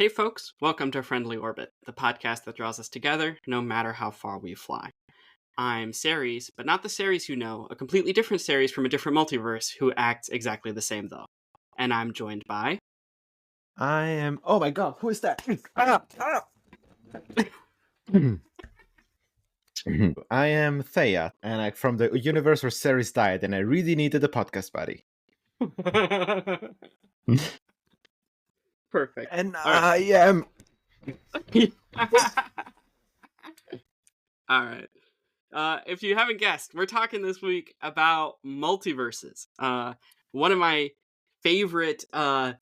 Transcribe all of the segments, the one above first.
Hey folks, welcome to Friendly Orbit, the podcast that draws us together no matter how far we fly. I'm Ceres, but not the Ceres you know, a completely different Ceres from a different multiverse who acts exactly the same though. And I'm joined by... I am. Oh my god, who is that? I am Thea, and I'm from the universe where Ceres died, and I really needed a podcast buddy. Perfect. And All right. I am. All right. If you haven't guessed, we're talking this week about multiverses. One of my favorite worlds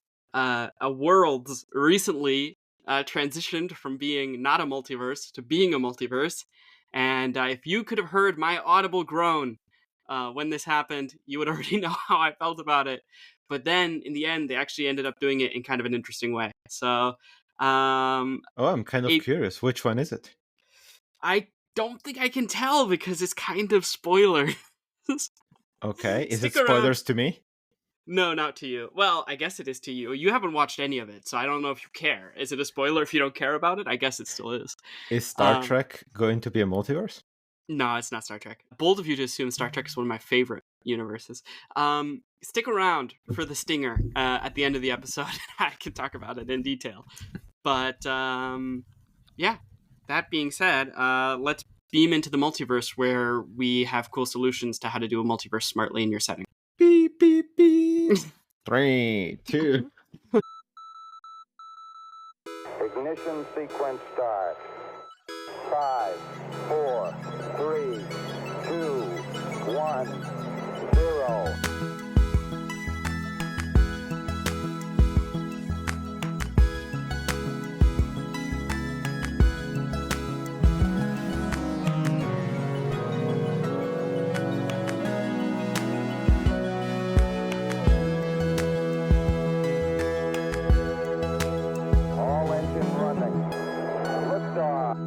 recently transitioned from being not a multiverse to being a multiverse. And if you could have heard my audible groan when this happened, you would already know how I felt about it. But then, in the end, they actually ended up doing it in kind of an interesting way. So, I'm kind of curious. Which one is it? I don't think I can tell because it's kind of spoilers. Okay, is it Stick around. spoilers to me? No, not to you. Well, I guess it is to you. You haven't watched any of it, so I don't know if you care. Is it a spoiler if you don't care about it? I guess it still is. Is Star Trek going to be a multiverse? No, it's not Star Trek. Bold of you to assume Star Trek is one of my favorite universes. Stick around for the stinger at the end of the episode. I can talk about it in detail. But, yeah. That being said, let's beam into the multiverse where we have cool solutions to how to do a multiverse smartly in your setting. Beep, beep, beep. 3, 2. Ignition sequence start. 5, 4, 3, 2, 1, 0. All engine running. Liftoff.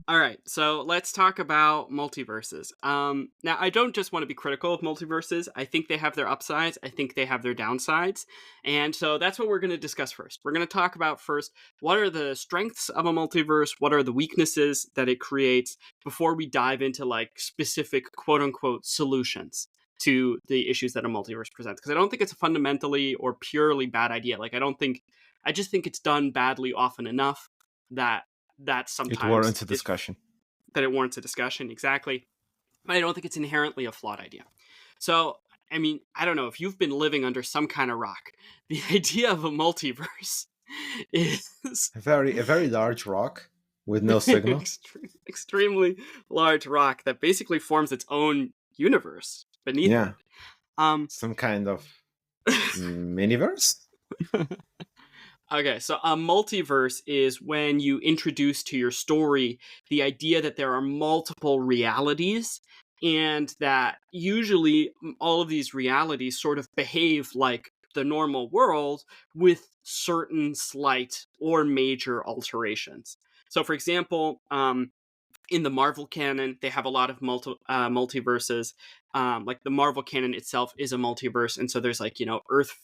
All right, so let's talk about multiverses. Now, I don't just want to be critical of multiverses. I think they have their upsides. I think they have their downsides. And so that's what we're going to discuss first. We're going to talk about first, what are the strengths of a multiverse? What are the weaknesses that it creates before we dive into like specific quote unquote solutions to the issues that a multiverse presents? Because I don't think it's a fundamentally or purely bad idea. I just think it's done badly often enough that sometimes It warrants a discussion. That it warrants a discussion, exactly. But I don't think it's inherently a flawed idea. So, I mean, I don't know if you've been living under some kind of rock. The idea of a multiverse is A very large rock with no signal. extremely large rock that basically forms its own universe beneath it. Some kind of miniverse? Okay, so a multiverse is when you introduce to your story the idea that there are multiple realities and that usually all of these realities sort of behave like the normal world with certain slight or major alterations. So, for example, in the Marvel canon, they have a lot of multiverses. Like the Marvel canon itself is a multiverse, and so there's like, Earth.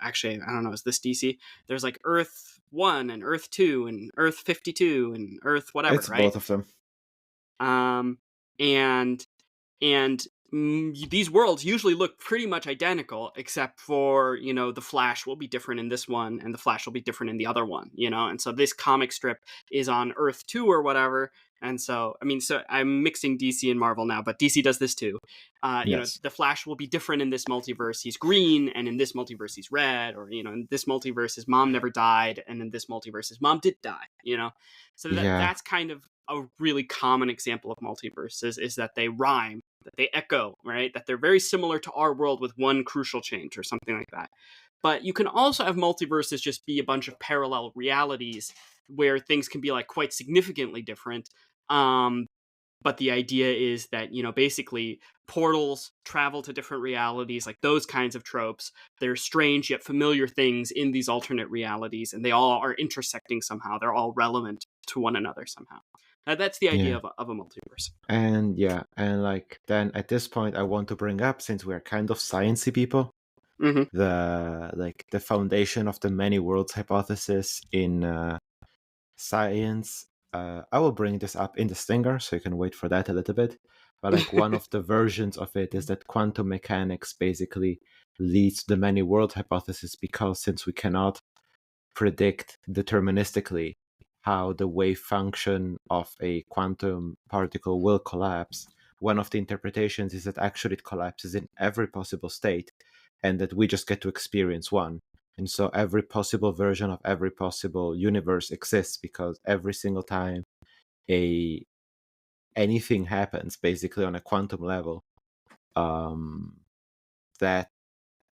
Actually, I don't know, is this DC? There's like Earth 1 and Earth 2 and Earth 52 and Earth whatever, It's right? both of them. And these worlds usually look pretty much identical, except for, the Flash will be different in this one and the Flash will be different in the other one, and so this comic strip is on Earth 2 or whatever. And so, so I'm mixing DC and Marvel now, but DC does this too. Yes. The Flash will be different in this multiverse. He's green, and in this multiverse, he's red. Or, in this multiverse, his mom never died, and in this multiverse, his mom did die, So that's kind of a really common example of multiverses, is that they rhyme, that they echo, right? That they're very similar to our world with one crucial change or something like that. But you can also have multiverses just be a bunch of parallel realities where things can be like quite significantly different. But the idea is that, basically portals travel to different realities, like those kinds of tropes. They're strange yet familiar things in these alternate realities, and they all are intersecting somehow. They're all relevant to one another somehow. That's the idea Yeah. of a multiverse. And yeah, and like then at this point I want to bring up, since we're kind of sciencey people, Mm-hmm. the foundation of the many worlds hypothesis in science. I will bring this up in the stinger, so you can wait for that a little bit. But like one of the versions of it is that quantum mechanics basically leads to the many world hypothesis, because since we cannot predict deterministically how the wave function of a quantum particle will collapse, one of the interpretations is that actually it collapses in every possible state, and that we just get to experience one. And so every possible version of every possible universe exists, because every single time a anything happens basically on a quantum level, um that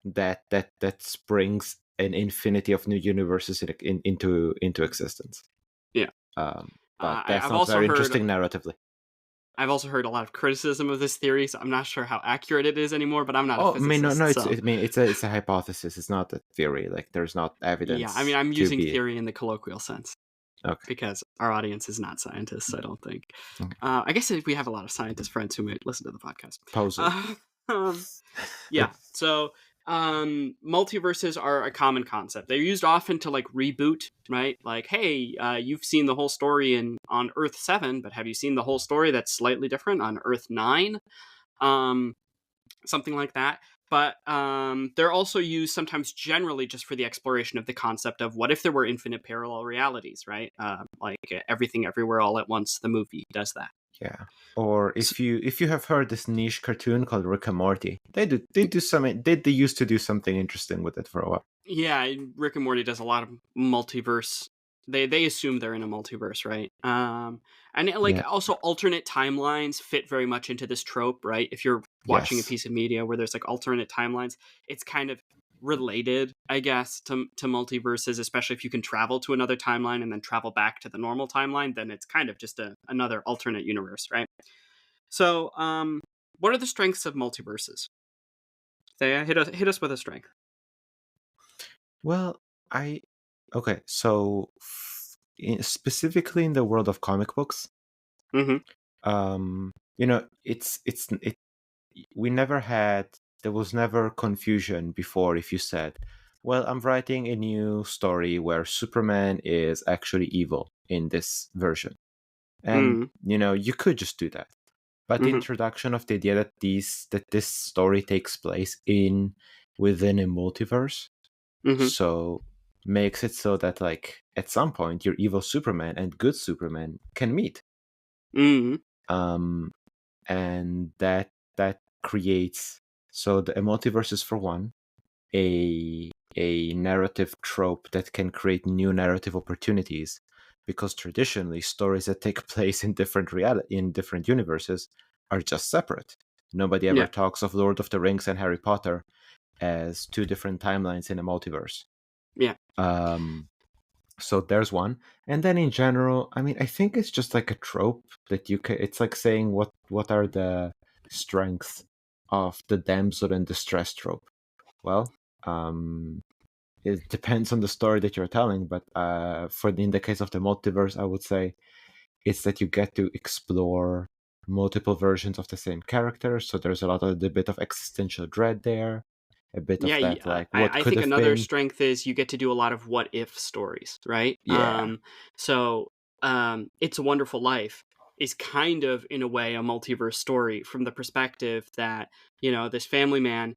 that springs an infinity of new universes into existence. Yeah. But I, that's I've not also very heard interesting narratively. I've also heard a lot of criticism of this theory, so I'm not sure how accurate it is anymore. But I'm not a Oh, I mean, no, physicist, no. so It's a hypothesis. It's not a theory. Like, there's not yeah. I mean, evidence I'm to using be. theory in the colloquial sense Okay. because our audience is not scientists. I don't think. Okay. I guess we have a lot of scientist friends who might listen to the podcast. Puzzle. Yeah. So multiverses are a common concept. They're used often to like reboot, right? Like, hey, you've seen the whole story on Earth 7, but have you seen the whole story that's slightly different on Earth 9? Something like that. But they're also used sometimes generally just for the exploration of the concept of what if there were infinite parallel realities, right? Like Everything Everywhere All at Once, the movie does that. Yeah. Or So, if you have heard this niche cartoon called Rick and Morty, they used to do something interesting with it for a while. yeah, Rick and Morty does a lot of multiverse. They assume they're in a multiverse, right? And like Yeah. also alternate timelines fit very much into this trope, right? If you're watching a Yes. piece of media where there's like alternate timelines, it's kind of related, I guess, to multiverses, especially if you can travel to another timeline and then travel back to the normal timeline, then it's kind of just another alternate universe, right? So, what are the strengths of multiverses? Thea, hit us with a strength. Well, okay. So specifically in the world of comic books, Mm-hmm. it we never had there was never confusion before if you said, well, I'm writing a new story where Superman is actually evil in this version. And you could just do that. But the Mm-hmm. introduction of the idea that this story takes place within a multiverse, Mm-hmm. so makes it so that like at some point your evil Superman and good Superman can meet. Mm-hmm. And that creates, so the multiverse is, for one, a narrative trope that can create new narrative opportunities, because traditionally stories that take place in different universes are just separate. Nobody ever Yeah. talks of Lord of the Rings and Harry Potter as two different timelines in a multiverse. Yeah. So there's one. And then in general, I mean, I think it's just like a trope that it's like saying what are the strengths of the damsel in distress trope. Well, it depends on the story that you're telling, but in the case of the multiverse, I would say it's that you get to explore multiple versions of the same character. So there's a bit of existential dread there, a bit of Yeah, that, like what I could think have another been. strength is you get to do a lot of what if stories, right? Yeah. So It's a Wonderful Life is kind of in a way a multiverse story from the perspective that this family man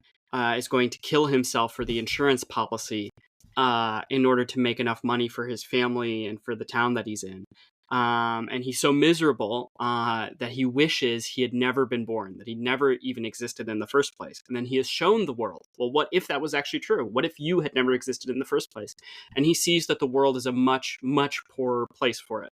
is going to kill himself for the insurance policy in order to make enough money for his family and for the town that he's in. And he's so miserable that he wishes he had never been born, that he never even existed in the first place. And then he has shown the world, well, what if that was actually true? What if you had never existed in the first place? And he sees that the world is a much, much poorer place for it.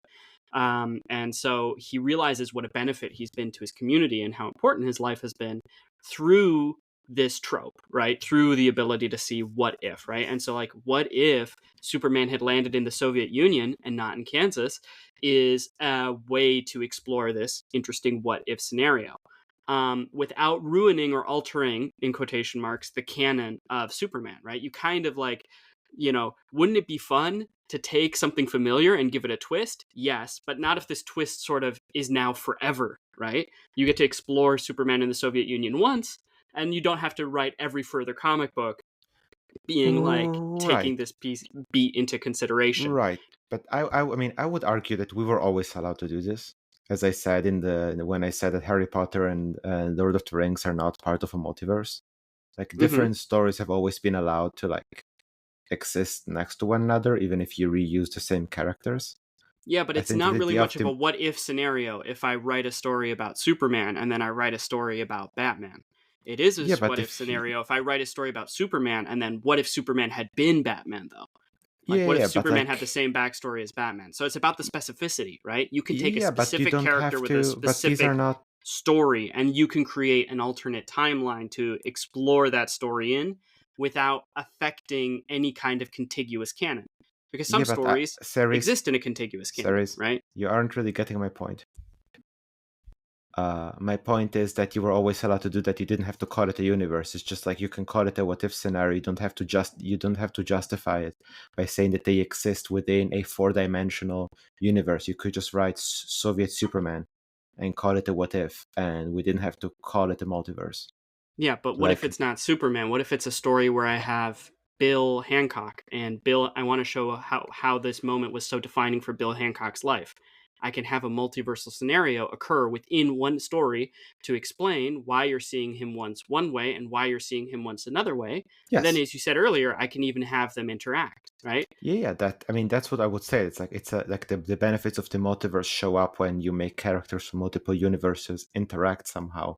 And so he realizes what a benefit he's been to his community and how important his life has been through this trope, right? Through the ability to see what if, right? And so, like, what if Superman had landed in the Soviet Union and not in Kansas is a way to explore this interesting what if scenario without ruining or altering, in quotation marks, the canon of Superman, right? You kind of like, wouldn't it be fun to take something familiar and give it a twist, yes, but not if this twist sort of is now forever, right? You get to explore Superman in the Soviet Union once, and you don't have to write every further comic book being like Right, taking this beat into consideration. right. But I mean, I would argue that we were always allowed to do this. As I said when I said that Harry Potter and Lord of the Rings are not part of a multiverse, like Hmm. different stories have always been allowed to like exist next to one another, even if you reuse the same characters. Yeah, but I it's think not that really the much of a optim what if scenario if I write a story about Superman and then I write a story about Batman. It is a yeah, but what if scenario if I write a story about Superman and then what if Superman had been Batman, though? Like, what if but Superman had the like same backstory as Batman? So it's about the specificity, right? You can take a yeah, but you specific don't character have with a to. But these are specific not. story and you can create an alternate timeline to explore that story in without affecting any kind of contiguous canon. Because some Yeah, but stories Ceres, exist in a contiguous canon, Ceres, right? you aren't really getting my point. My point is that you were always allowed to do that. You didn't have to call it a universe. It's just like you can call it a what if scenario. You don't have to justify it by saying that they exist within a 4-dimensional universe. You could just write Soviet Superman and call it a what if, and we didn't have to call it a multiverse. Yeah, but what if Like it's not Superman? What if it's a story where I have Bill Hancock and Bill I want to show how this moment was so defining for Bill Hancock's life. I can have a multiversal scenario occur within one story to explain why you're seeing him once one way and why you're seeing him once another way. And then yes, as you said earlier, I can even have them interact, right? yeah. That I mean, that's what I would say. It's like the benefits of the multiverse show up when you make characters from multiple universes interact somehow.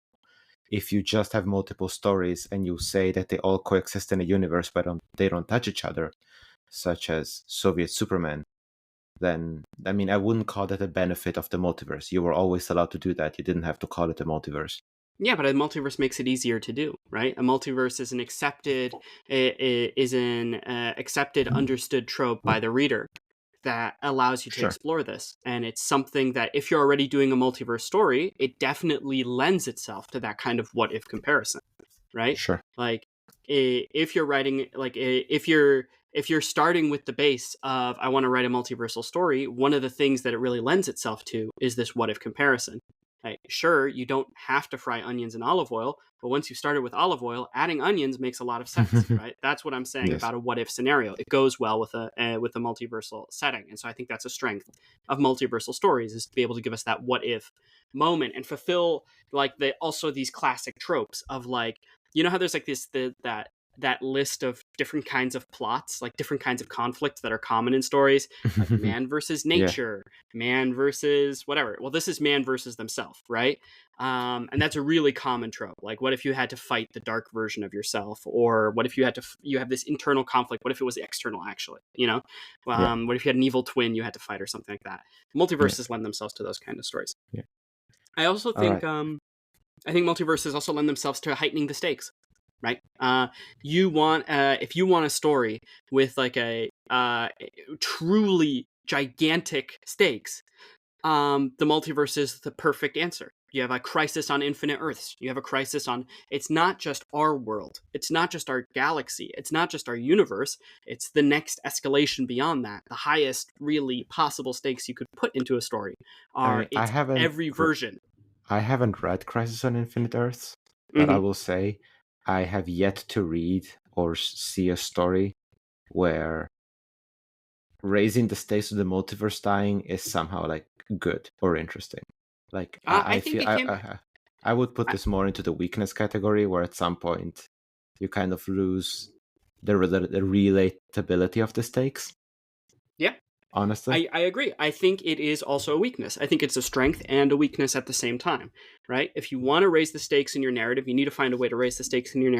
If you just have multiple stories and you say that they all coexist in a universe but they don't touch each other, such as Soviet Superman, then I mean I wouldn't call that a benefit of the multiverse. You were always allowed to do that. You didn't have to call it a multiverse. Yeah, but a multiverse makes it easier to do, right? A multiverse is an accepted, understood trope by the reader that allows you to Sure, explore this. And it's something that if you're already doing a multiverse story, it definitely lends itself to that kind of what if comparison, right? sure. Like if you're writing like if you're starting with the base of I want to write a multiversal story, one of the things that it really lends itself to is this what if comparison. Like, sure, you don't have to fry onions in olive oil, but once you've started with olive oil, adding onions makes a lot of sense, right? That's what I'm saying Yes. about a what if scenario. It goes well with a multiversal setting, and so I think that's a strength of multiversal stories is to be able to give us that what if moment and fulfill like also these classic tropes of like how there's like that list of different kinds of plots, like different kinds of conflicts that are common in stories, like man versus Yeah. nature, man versus whatever. Well, this is man versus themselves, right? And that's a really common trope. Like, what if you had to fight the dark version of yourself, or what if you had to you have this internal conflict? What if it was external, actually? Yeah. What if you had an evil twin you had to fight, or something like that? Yeah. Multiverses lend themselves to those kind of stories. Yeah. I also All think right. I think multiverses also lend themselves to heightening the stakes, right? You want if you want a story with like a truly gigantic stakes, the multiverse is the perfect answer. You have a crisis on infinite Earths. You have a crisis on. It's not just our world. It's not just our galaxy. It's not just our universe. It's the next escalation beyond that. The highest, really possible stakes you could put into a story I are mean, its every version. I haven't read Crisis on Infinite Earths, but I Mm-hmm. will say I have yet to read or see a story where raising the stakes of the multiverse dying is somehow like good or interesting. Like I I think feel it can. I would put I, this more into the weakness category, where at some point you kind of lose the relatability of the stakes. yeah, Honestly, I agree. I think it is also a weakness. I think it's a strength and a weakness at the same time, right? If you want to raise the stakes in your narrative, you need to find a way to raise the stakes in your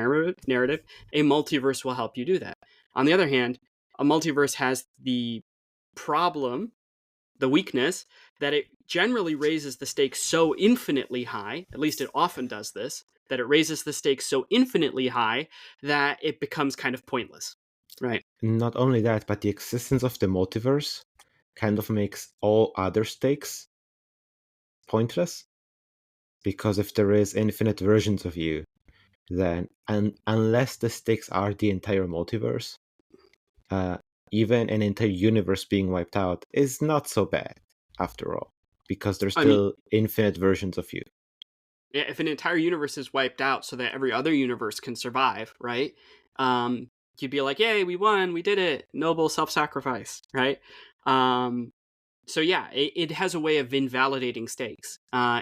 narrative. A multiverse will help you do that. On the other hand, a multiverse has the problem, the weakness, that it generally raises the stakes so infinitely high, at least it often does this, that it raises the stakes so infinitely high that it becomes kind of pointless, right? not only that, but the existence of the multiverse kind of makes all other stakes pointless, because if there is infinite versions of you, then unless the stakes are the entire multiverse, uh, even an entire universe being wiped out is not so bad after all, because there's I mean, still infinite versions of you. yeah, if an entire universe is wiped out so that every other universe can survive, right? You'd be like, "Yay, we won, we did it, noble self-sacrifice," right? Um, so yeah, it has a way of invalidating stakes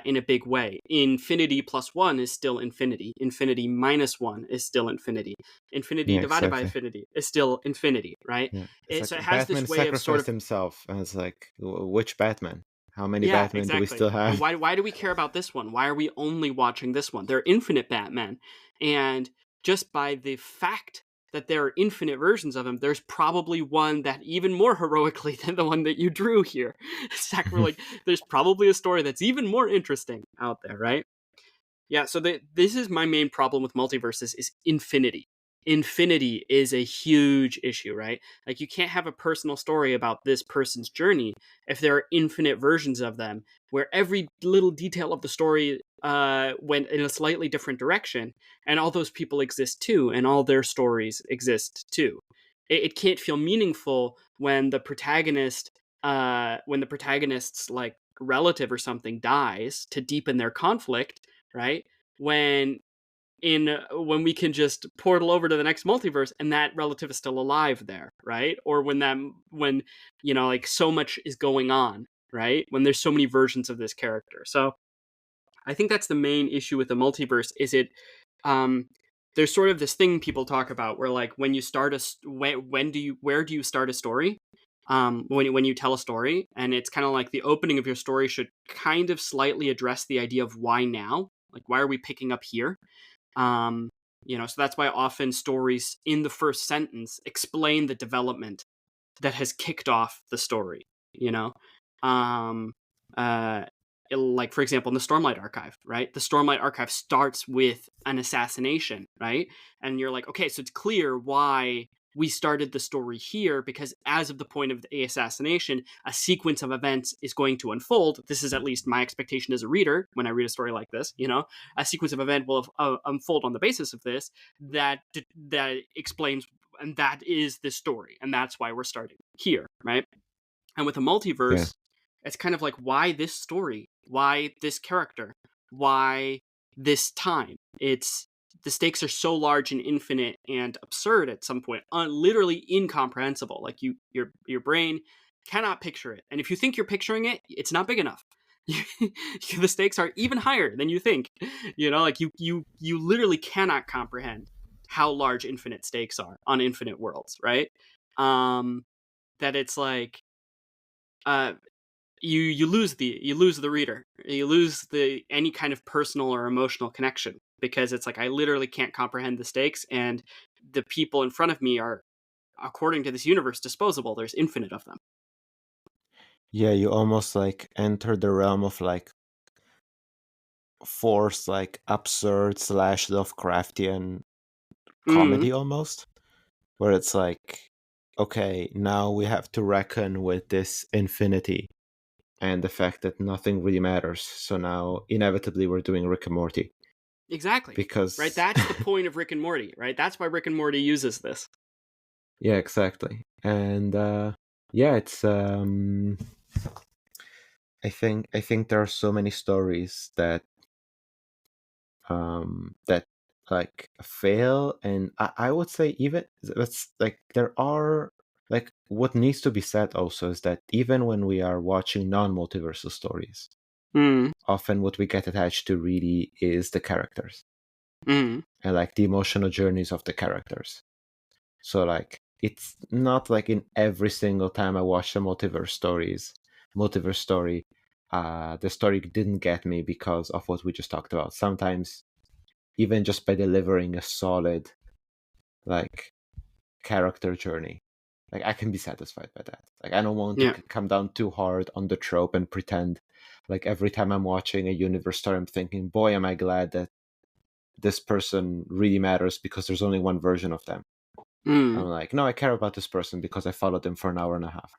in a big way. Infinity plus one is still infinity. Infinity minus one is still infinity. Infinity Yeah, divided by exactly. infinity is still infinity, right? Yeah, it's So it like has Batman this way of sort sacrificed of, himself, and it's like, which Batman? How many yeah, Batman do we exactly. still And have? why do we care about this one? Why are we only watching this one? There are infinite Batman, and just by the fact that there are infinite versions of him, there's probably one that even more heroically than the one that you drew here. Like, there's probably a story that's even more interesting out there, right? Yeah, so this is my main problem with multiverses is infinity. Infinity is a huge issue, right? Like, you can't have a personal story about this person's journey if there are infinite versions of them where every little detail of the story went in a slightly different direction, and all those people exist too, and all their stories exist too. It can't feel meaningful when the protagonist's like relative or something dies to deepen their conflict, right? When when we can just portal over to the next multiverse and that relative is still alive there, right? Or when like so much is going on, right? When there's so many versions of this character. So I think that's the main issue with the multiverse is um there's sort of this thing people talk about where like when you start where do you start a story? When you tell a story, and it's kind of like the opening of your story should kind of slightly address the idea of why now, like why are we picking up here? Um, so that's why often stories in the first sentence explain the development that has kicked off the story. You know, um, uh, like for example, in the Stormlight Archive, right? The Stormlight Archive starts with an assassination, right? And you're like, okay, so it's clear why we started the story here because as of the point of the assassination, a sequence of events is going to unfold. This is at least my expectation as a reader when I read a story like this. A sequence of event will unfold on the basis of this that explains, and that is the story, and that's why we're starting here, right? And with a Yeah. multiverse, it's kind of like, why this story? Why this character? Why this time? It's the stakes are so large and infinite and absurd at some point, literally incomprehensible. Like your brain cannot picture it, and if you think you're picturing it, it's not big enough. The stakes are even higher than you think. Like you literally cannot comprehend how large infinite stakes are on infinite worlds, right? That it's like uh you lose the reader, you lose the any kind of personal or emotional connection, because it's like I literally can't comprehend the stakes, and the people in front of me are, according to this universe, disposable. There's infinite of them. Yeah, you almost like enter the realm of like forced, like absurd slash Lovecraftian Mm, comedy almost, where it's like, okay, now we have to reckon with this infinity and the fact that nothing really matters. So now, inevitably, we're doing Rick and Morty exactly, right? because, That's the point of Rick and Morty, right? That's why Rick and Morty uses this. yeah, exactly. And yeah, it's I think there are so many stories that like fail, and I would say even that's like there are like what needs to be said also is that even when we are watching non-multiversal stories, Mm, often what we get attached to really is the characters mm, and like the emotional journeys of the characters. So like it's not like in every single time I watch a multiverse story, the story didn't get me because of what we just talked about. Sometimes even just by delivering a solid like character journey, like I can be satisfied by that. Like I don't want to yeah. come down too hard on the trope and pretend like every time I'm watching a universe story I'm thinking, boy, am I glad that this person really matters because there's only one version of them. Mm, I'm like, no, I care about this person because I followed them for an hour and a half,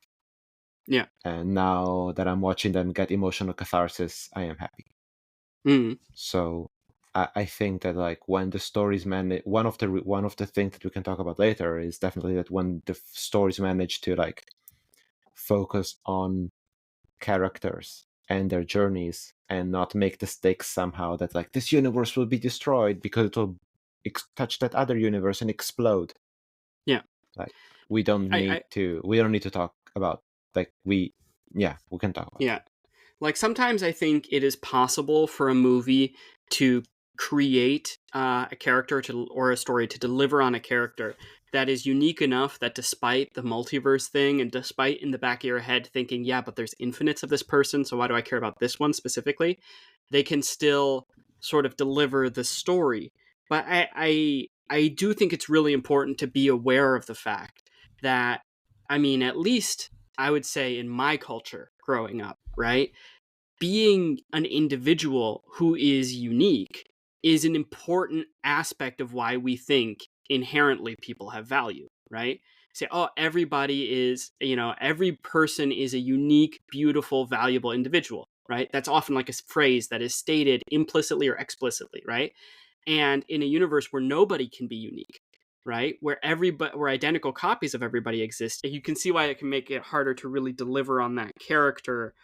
yeah. and now that I'm watching them get emotional catharsis, I am happy. Mm, So I think that like when the stories manage, one of the things that we can talk about later is definitely that when the stories manage to like focus on characters and their journeys and not make the stakes somehow that like this universe will be destroyed because it will touch that other universe and explode. Yeah. Like we don't need to talk about like we can talk about Yeah. Like sometimes I think it is possible for a movie to create a character or a story to deliver on a character that is unique enough that despite the multiverse thing and despite in the back of your head thinking, yeah, but there's infinites of this person, so why do I care about this one specifically? They can still sort of deliver the story. But I do think it's really important to be aware of the fact that, I mean, at least I would say in my culture growing up, right? Being an individual who is unique is an important aspect of why we think inherently people have value, right? Say, oh, everybody is, every person is a unique, beautiful, valuable individual, right? That's often like a phrase that is stated implicitly or explicitly, right? And in a universe where nobody can be unique, right, where identical copies of everybody exist, you can see why it can make it harder to really deliver on that character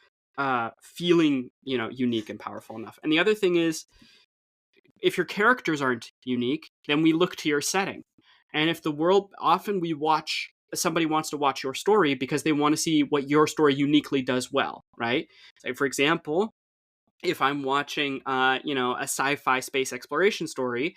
feeling, unique and powerful enough. And the other thing is, if your characters aren't unique, then we look to your setting. And if the world, often somebody wants to watch your story because they want to see what your story uniquely does well, right? So for example, if I'm watching, a sci-fi space exploration story,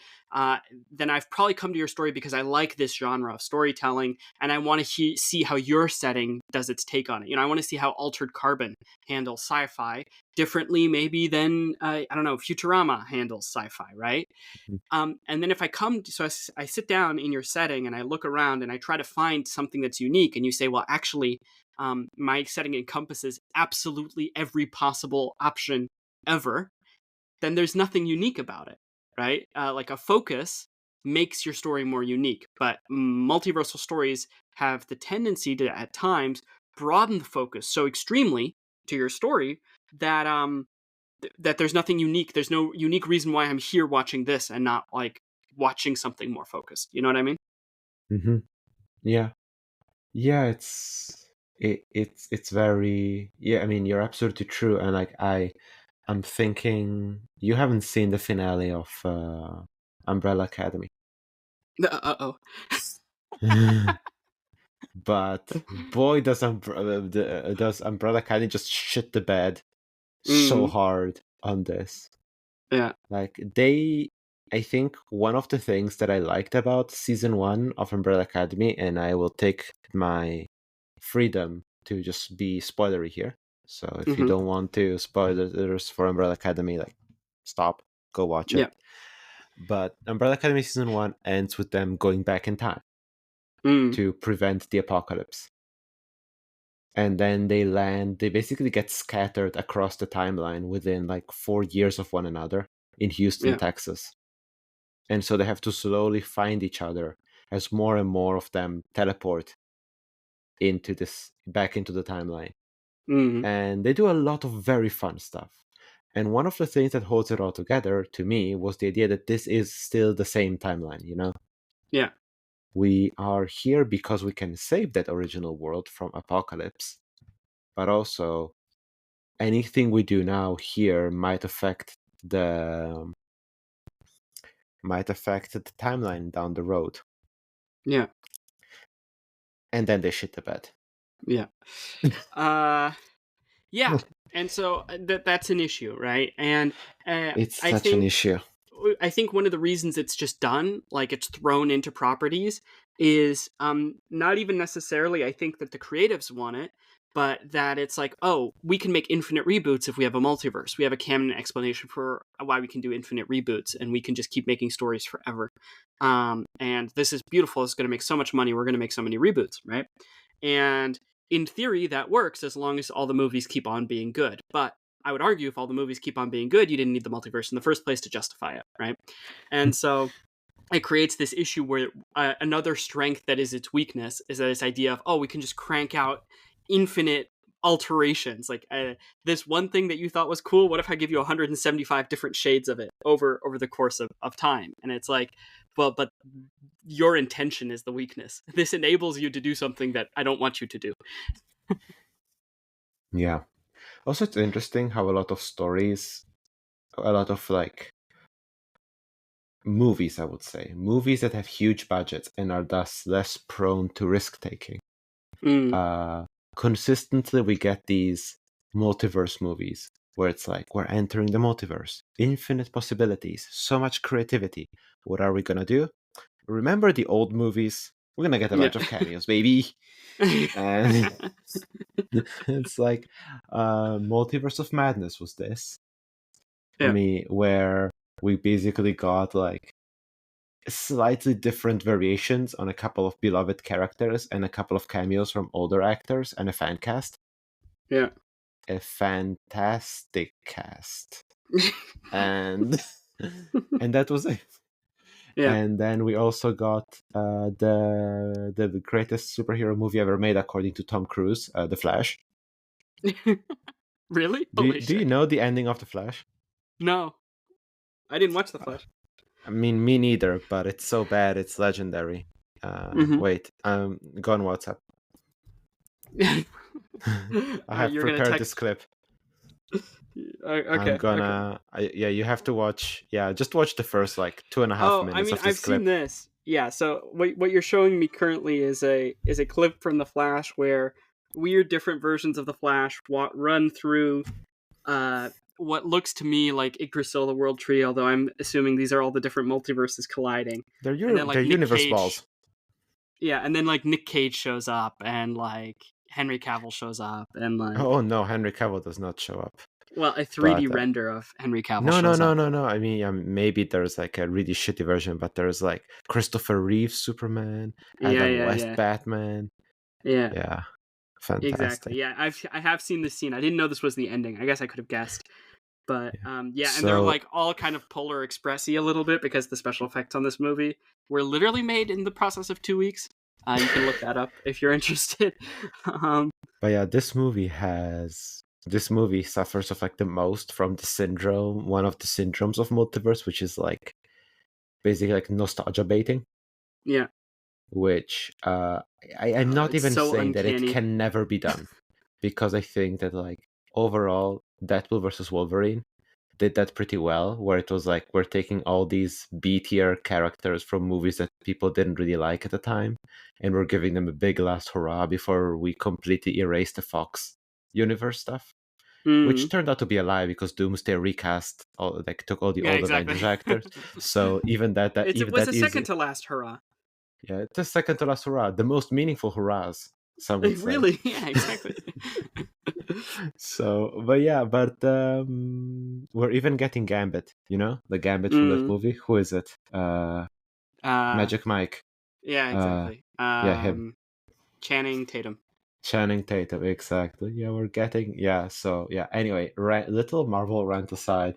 then I've probably come to your story because I like this genre of storytelling, and I want to see how your setting does its take on it. I want to see how Altered Carbon handles sci-fi differently, maybe than I don't know, Futurama handles sci-fi, right? it. And then if I sit down in your setting and I look around and I try to find something that's unique, and you say, well, actually, my setting encompasses absolutely every possible option ever, then there's nothing unique about it, right? Like a focus makes your story more unique, but multiversal stories have the tendency to, at times, broaden the focus so extremely to your story that that there's nothing unique. There's no unique reason why I'm here watching this and not like watching something more focused. You know what I mean? Mm-hmm. Yeah, yeah. It's very, yeah. I mean, you're absolutely true, and like I'm thinking you haven't seen the finale of Umbrella Academy. Uh-oh. But boy, does Umbrella Academy just shit the bed so Mm-hmm. hard on this. Yeah. Like I think one of the things that I liked about season 1 of Umbrella Academy, and I will take my freedom to just be spoilery here. So if you Mm-hmm. don't want to spoilers for Umbrella Academy, like stop, go watch Yeah. it. But Umbrella Academy season 1 ends with them going back in time Mm. to prevent the apocalypse. And then they basically get scattered across the timeline within like 4 years of one another in Houston, Yeah. Texas. And so they have to slowly find each other as more and more of them teleport back into the timeline. Mm. And they do a lot of very fun stuff. And one of the things that holds it all together to me was the idea that this is still the same timeline, Yeah. We are here because we can save that original world from apocalypse, but also anything we do now here might affect the timeline down the road. Yeah. And then they shit the bed. Yeah. Yeah. And so that's an issue, right? And It's I such an think issue. one of the reasons it's just done, like it's thrown into properties, is not even necessarily I think that the creatives want it, but that it's like, oh, we can make infinite reboots if we have a multiverse. We have a canon explanation for why we can do infinite reboots, and we can just keep making stories forever. And this is beautiful. It's going to make so much money. We're going to make so many reboots, right? And in theory, that works as long as all the movies keep on being good. But I would argue if all the movies keep on being good, you didn't need the multiverse in the first place to justify it, right? And so it creates this issue where another strength that is its weakness is that this idea of, oh, we can just crank out infinite alterations. Like this one thing that you thought was cool, what if I give you 175 different shades of it over the course of time? And it's like, well, but your intention is the weakness. This enables you to do something that I don't want you to do. Yeah. Also, it's interesting how a lot of stories, a lot of like movies, I would say, movies that have huge budgets and are thus less prone to risk taking. Consistently, we get these multiverse movies where it's like, we're entering the multiverse, infinite possibilities, so much creativity. What are we gonna do? Remember the old movies? We're gonna get a bunch of cameos, baby. And it's like Multiverse of Madness was this for me, where we basically got like slightly different variations on a couple of beloved characters and a couple of cameos from older actors and a fan cast. Yeah. A fantastic cast. and that was it. Yeah. And then we also got the greatest superhero movie ever made, according to Tom Cruise, The Flash. Really? Do you know the ending of The Flash? No. I didn't watch The Flash. I mean, me neither, but it's so bad, it's legendary. Wait, go on WhatsApp. I have prepared this clip. Okay. I'm gonna. You have to watch. Yeah, just watch the first like 2.5 minutes of this clip. I've seen this. Yeah. So what you're showing me currently is a clip from The Flash where weird different versions of The Flash run through what looks to me like Yggdrasil, the World Tree. Although I'm assuming these are all the different multiverses colliding. They're universe balls. Yeah, and then like Nick Cage shows up, and like Henry Cavill shows up, and like oh no, Henry Cavill does not show up. Well, a 3D render of Henry Cavill. No. I mean, maybe there's like a really shitty version, but there's like Christopher Reeve Superman, Adam West Batman. Yeah, fantastic. Exactly. Yeah, I have seen this scene. I didn't know this was the ending. I guess I could have guessed. But and they're like all kind of Polar Express-y a little bit because the special effects on this movie were literally made in the process of 2 weeks. You can look that up if you're interested. But yeah, this movie suffers of like the most from the syndrome, one of the syndromes of multiverse, which is like basically like nostalgia baiting. Yeah. Which I'm not even so saying uncanny. that it can never be done, because I think that like overall Deadpool versus Wolverine did that pretty well, where it was like we're taking all these B-tier characters from movies that people didn't really like at the time, and we're giving them a big last hurrah before we completely erase the Fox universe stuff, which turned out to be a lie because Doomsday recast took all the old Avengers actors. So even that it was the second to last hurrah. Yeah, it's the second to last hurrah, the most meaningful hurrahs. Some would say. Really? Yeah, exactly. So, but we're even getting Gambit. You know, the Gambit from that movie. Who is it? Magic Mike. Yeah, exactly. Him. Channing Tatum. Channing Tatum, exactly. Yeah, we're getting. Yeah, so yeah. Anyway, little Marvel rant aside,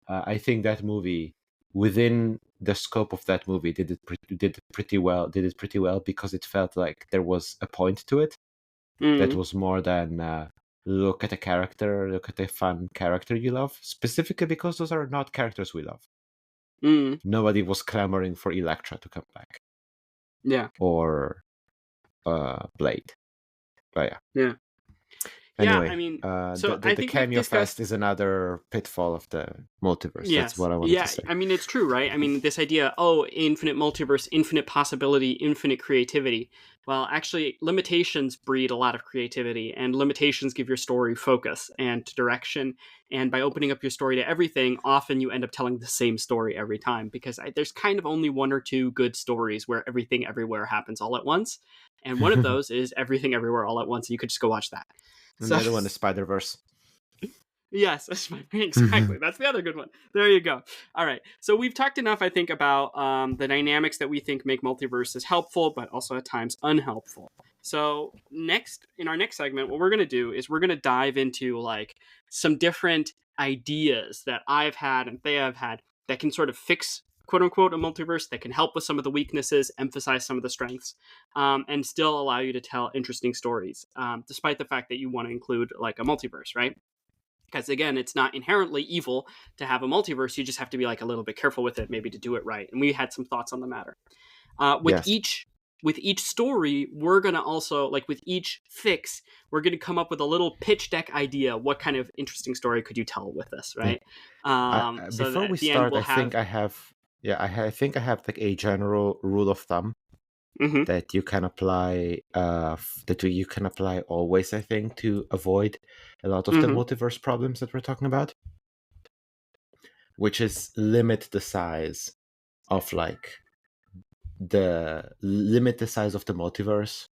I think that movie, within the scope of that movie, did it pretty well because it felt like there was a point to it that was more than look at a fun character you love, specifically because those are not characters we love. Nobody was clamoring for Elektra to come back. Yeah. Or Blade. But yeah. Anyway, I mean, so the cameo fest is another pitfall of the multiverse. Yes. That's what I wanted to say. I mean, it's true, right? I mean, this idea, infinite multiverse, infinite possibility, infinite creativity. Well, actually, limitations breed a lot of creativity, and limitations give your story focus and direction. And by opening up your story to everything, often you end up telling the same story every time, because there's kind of only one or two good stories where everything everywhere happens all at once. And one of those is Everything Everywhere All at Once. And you could just go watch that. And the other one is Spider-Verse. Yes, exactly. That's the other good one. There you go. All right. So we've talked enough, I think, about the dynamics that we think make multiverses helpful, but also at times unhelpful. So in our next segment, what we're going to do is we're going to dive into like some different ideas that I've had and they have had that can sort of fix quote unquote, a multiverse that can help with some of the weaknesses, emphasize some of the strengths, and still allow you to tell interesting stories, despite the fact that you want to include like a multiverse, right? Because again, it's not inherently evil to have a multiverse. You just have to be like a little bit careful with it, maybe to do it right. And we had some thoughts on the matter. Yes. With each story, we're gonna also, like with each fix, we're gonna come up with a little pitch deck idea. What kind of interesting story could you tell with this, right? So Before that we at the end start, we'll I think have. I have, I think I have like a general rule of thumb Mhm. that you can apply, you can apply always. I think to avoid a lot of the Mhm. multiverse problems that we're talking about, which is limit the size of the size of the multiverse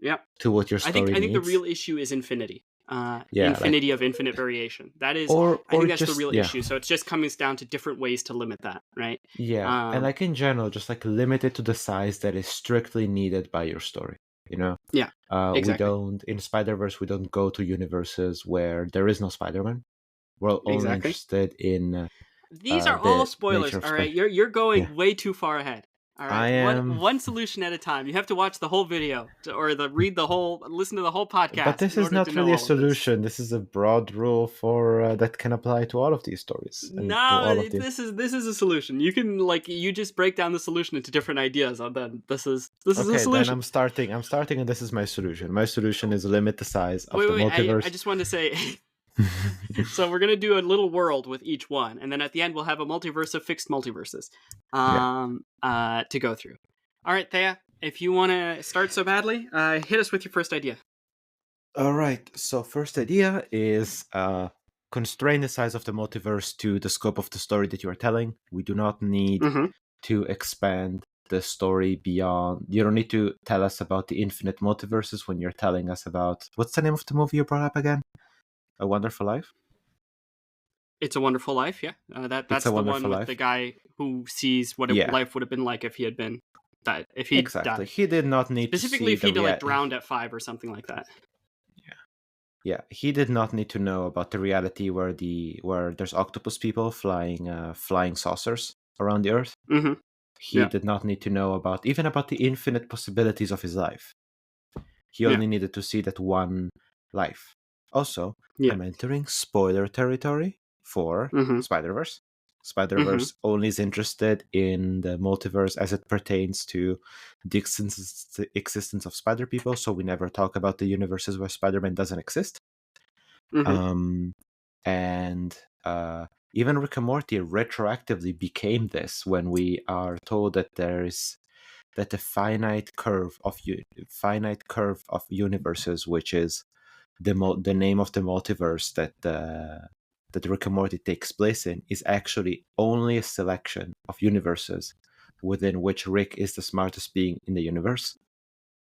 Yep. to what your I think story I think the needs. real issue is infinity. Yeah, like Infinity of infinite variation. That is, I or think that's the just real issue. So it's just coming down to different ways to limit that, right? yeah, and like in general, just like limit it to the size that is strictly needed by your story. You know, Yeah, we exactly. don't in Spider-Verse. We don't go to universes where there is no Spider-Man. We're only Exactly. interested in These are all the nature spoilers. of All right, Spider. you're Yeah, going way too far ahead. All right, I am. one solution at a time. You have to watch the whole video or listen to the whole But podcast this in is order to not know really a all of this. solution. This is a broad rule for that can apply to all of these stories and to No, all of the. this is a solution. You can you just break down the solution into different ideas, and then this is a Okay, then solution. I'm starting. I'm starting, and this is my solution. My solution is limit the size of the Wait, I multiverse. just wanted to say. So we're gonna do a little world with each one, and then at the end we'll have a multiverse of fixed multiverses, to go through. All right, Thea, if you want to start so badly, hit us with your first idea. All right. So first idea is constrain the size of the multiverse to the scope of the story that you are telling. We do not need Mm-hmm. to expand the story beyond. You don't need to tell us about the infinite multiverses when you're telling us about what's the name of the movie you brought up again? A Wonderful Life. It's a Wonderful Life, yeah. It's That's a the one Wonderful with the Life. guy who sees what Yeah, life would have been like if he had been died, if he exactly. died. He did not need to Specifically, see if the he'd like reality. drowned at 5 or something like that. Yeah, he did not need to know about the reality where there's octopus people flying saucers around the Earth. Mm-hmm. He Yeah. did not need to know about the infinite possibilities of his life. He Yeah. only needed to see that one life. Also, Yeah. I'm entering spoiler territory for Mm-hmm. Spider-Verse. Mm-hmm. Spider-Verse only is interested in the multiverse as it pertains to the existence of Spider people, so we never talk about the universes where Spider-Man doesn't exist. Mm-hmm. And even Rick and Morty retroactively became this when we are told that the finite curve of universes, which is the name of the multiverse that Rick and Morty takes place in, is actually only a selection of universes within which Rick is the smartest being in the universe,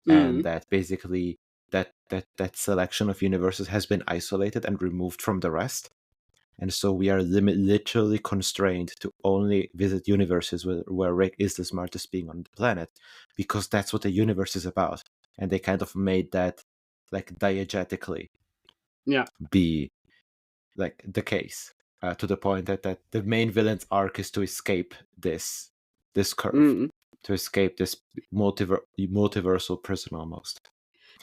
and that basically that selection of universes has been isolated and removed from the rest. And so we are literally constrained to only visit universes where Rick is the smartest being on the planet, because that's what the universe is about. And they kind of made that, like, diegetically be, like, the case, to the point that the main villain's arc is to escape this curve, Mm-hmm. to escape this multiversal prison almost.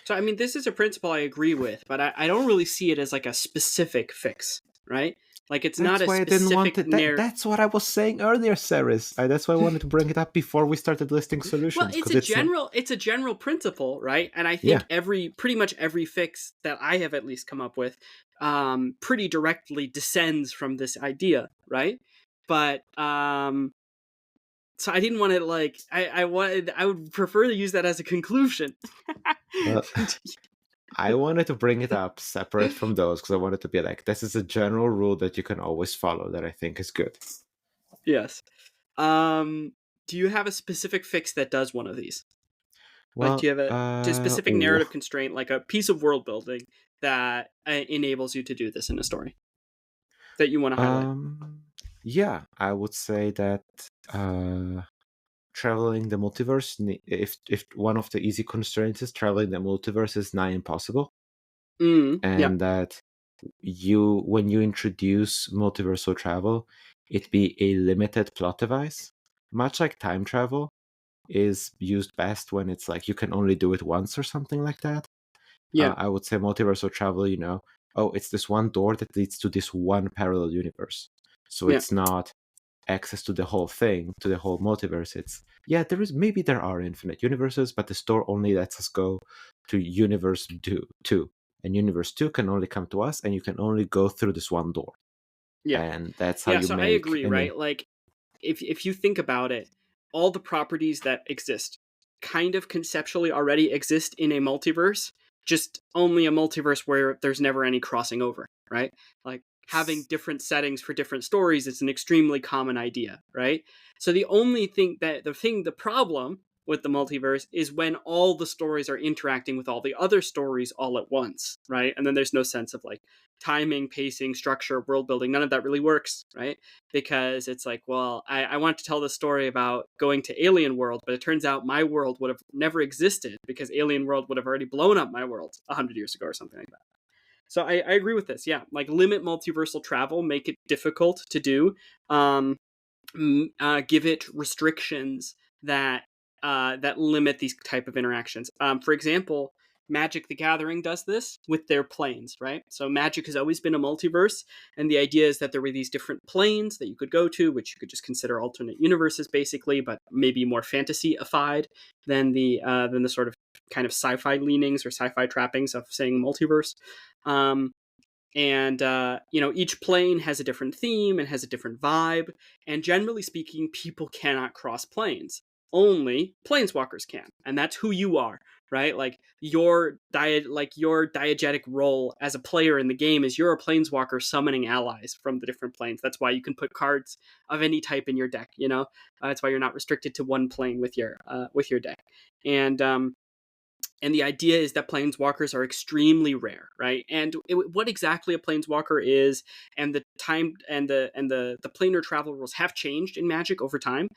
So, I mean, this is a principle I agree with, but I don't really see it as like a specific fix, right? Like, it's not That's a why I didn't want specific it. That's what I was saying earlier, Ceres. That's why I wanted to bring it up before we started listing Well, solutions, it's because a it's not. general principle, right? And I Yeah. think pretty much every fix that I have at least come up with, pretty directly descends from this idea, right? But so I didn't want to like I would prefer to use that as a conclusion. I wanted to bring it up separate from those because I wanted to be like, this is a general rule that you can always follow that I think is good. Yes. Do you have a specific fix that does one of these? Well, like, do you have a specific narrative constraint, like a piece of world building that enables you to do this in a story that you want to highlight? Yeah, I would say that traveling the multiverse, if one of the easy constraints is traveling the multiverse, is nigh impossible. And that when you introduce multiversal travel, it be a limited plot device. much like time travel is used best when it's like you can only do it once or something like that. Yeah. I would say multiversal travel, oh, it's this one door that leads to this one parallel universe. So Yeah. it's not access to the whole thing, to the whole multiverse. It's, there are infinite universes, but the store only lets us go to universe 2. And universe 2 can only come to us, and you can only go through this one door. Yeah. And that's how Yeah, you so I make agree, right? Like if you think about it, all the properties that exist kind of conceptually already exist in a multiverse, just only a multiverse where there's never any crossing over, right? Like having different settings for different stories is an extremely common idea, right? So the problem with the multiverse is when all the stories are interacting with all the other stories all at once, right? And then there's no sense of like timing, pacing, structure, world building. None of that really works, right? Because it's like, well, I want to tell the story about going to Alien World, but it turns out my world would have never existed because Alien World would have already blown up my world 100 years ago or something like that. So I agree with this. Yeah, like limit multiversal travel, make it difficult to do. Give it restrictions that limit these type of interactions. For example, Magic the Gathering does this with their planes, right? So Magic has always been a multiverse, and the idea is that there were these different planes that you could go to, which you could just consider alternate universes, basically, but maybe more fantasy-ified than the sort of kind of sci-fi leanings or sci-fi trappings of saying multiverse. Um, and each plane has a different theme and has a different vibe, and generally speaking people cannot cross planes. Only planeswalkers can, and that's who you are, right? Like your diegetic role as a player in the game is you're a planeswalker summoning allies from the different planes. That's why you can put cards of any type in your deck. That's why you're not restricted to one plane with your deck. And the idea is that planeswalkers are extremely rare, right? And what exactly a planeswalker is, and the time and the planar travel rules have changed in Magic over time,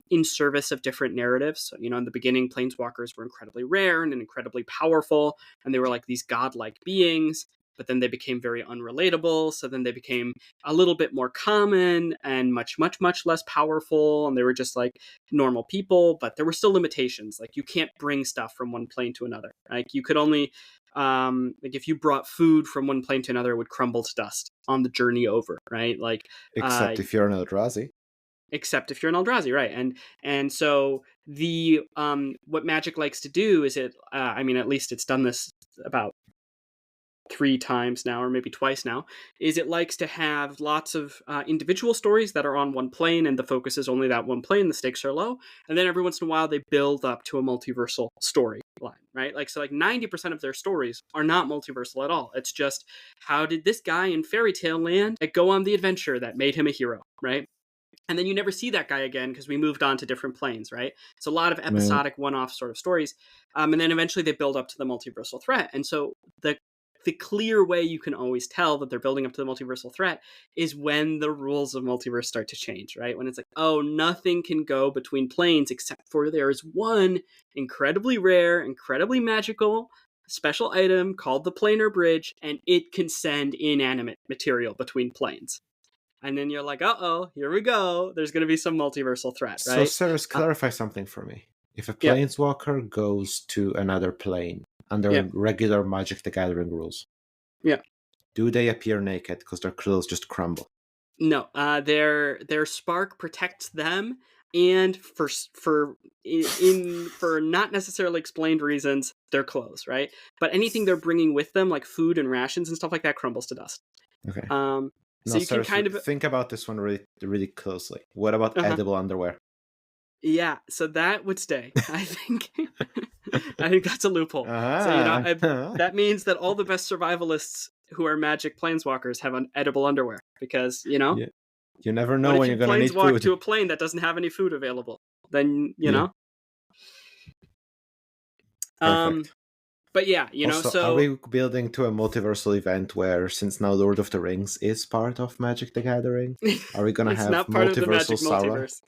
in service of different narratives. So, in the beginning, planeswalkers were incredibly rare and incredibly powerful, and they were like these godlike beings. But then they became very unrelatable. So then they became a little bit more common and much, much, much less powerful. And they were just like normal people, but there were still limitations. Like you can't bring stuff from one plane to another. Like you could only, like if you brought food from one plane to another, it would crumble to dust on the journey over, right? Like Except if you're an Eldrazi. Except if you're an Eldrazi, right? And so the what Magic likes to do is at least it's done this about 3 times now, or maybe twice now, is it likes to have lots of individual stories that are on one plane, and the focus is only that one plane, the stakes are low, and then every once in a while they build up to a multiversal storyline, right? Like, so like 90% of their stories are not multiversal at all. It's just, how did this guy in fairy tale land go on the adventure that made him a hero, right? And then you never see that guy again because we moved on to different planes, right? It's a lot of episodic one-off sort of stories. And then eventually they build up to the multiversal threat. And so the clear way you can always tell that they're building up to the multiversal threat is when the rules of multiverse start to change, right? When it's like, oh, nothing can go between planes except for there is one incredibly rare, incredibly magical special item called the planar bridge, and it can send inanimate material between planes. And then you're like, uh-oh, here we go. There's going to be some multiversal threat, So, right? Ceres, clarify something for me. If a Yeah. planeswalker goes to another plane under Yeah. regular Magic the Gathering rules, Yeah. do they appear naked because their clothes just crumble? No, their spark protects them, and for not necessarily explained reasons, their clothes, right? But anything they're bringing with them, like food and rations and stuff like that, crumbles to dust. Okay. So No, you can Ceres, kind of think about this one really, really closely. What about Uh-huh. edible underwear? Yeah, so that would stay. I think I think that's a loophole. So that means that all the best survivalists who are Magic planeswalkers have edible underwear, because Yeah. You never know what when if you're you going to need planeswalk food. to a plane that doesn't have any food available? Then know. Perfect. But yeah, Also, so are we building to a multiversal event where, since now Lord of the Rings is part of Magic the Gathering, are we going to it's have not part of the Magic multiversal Sauron? multiverse.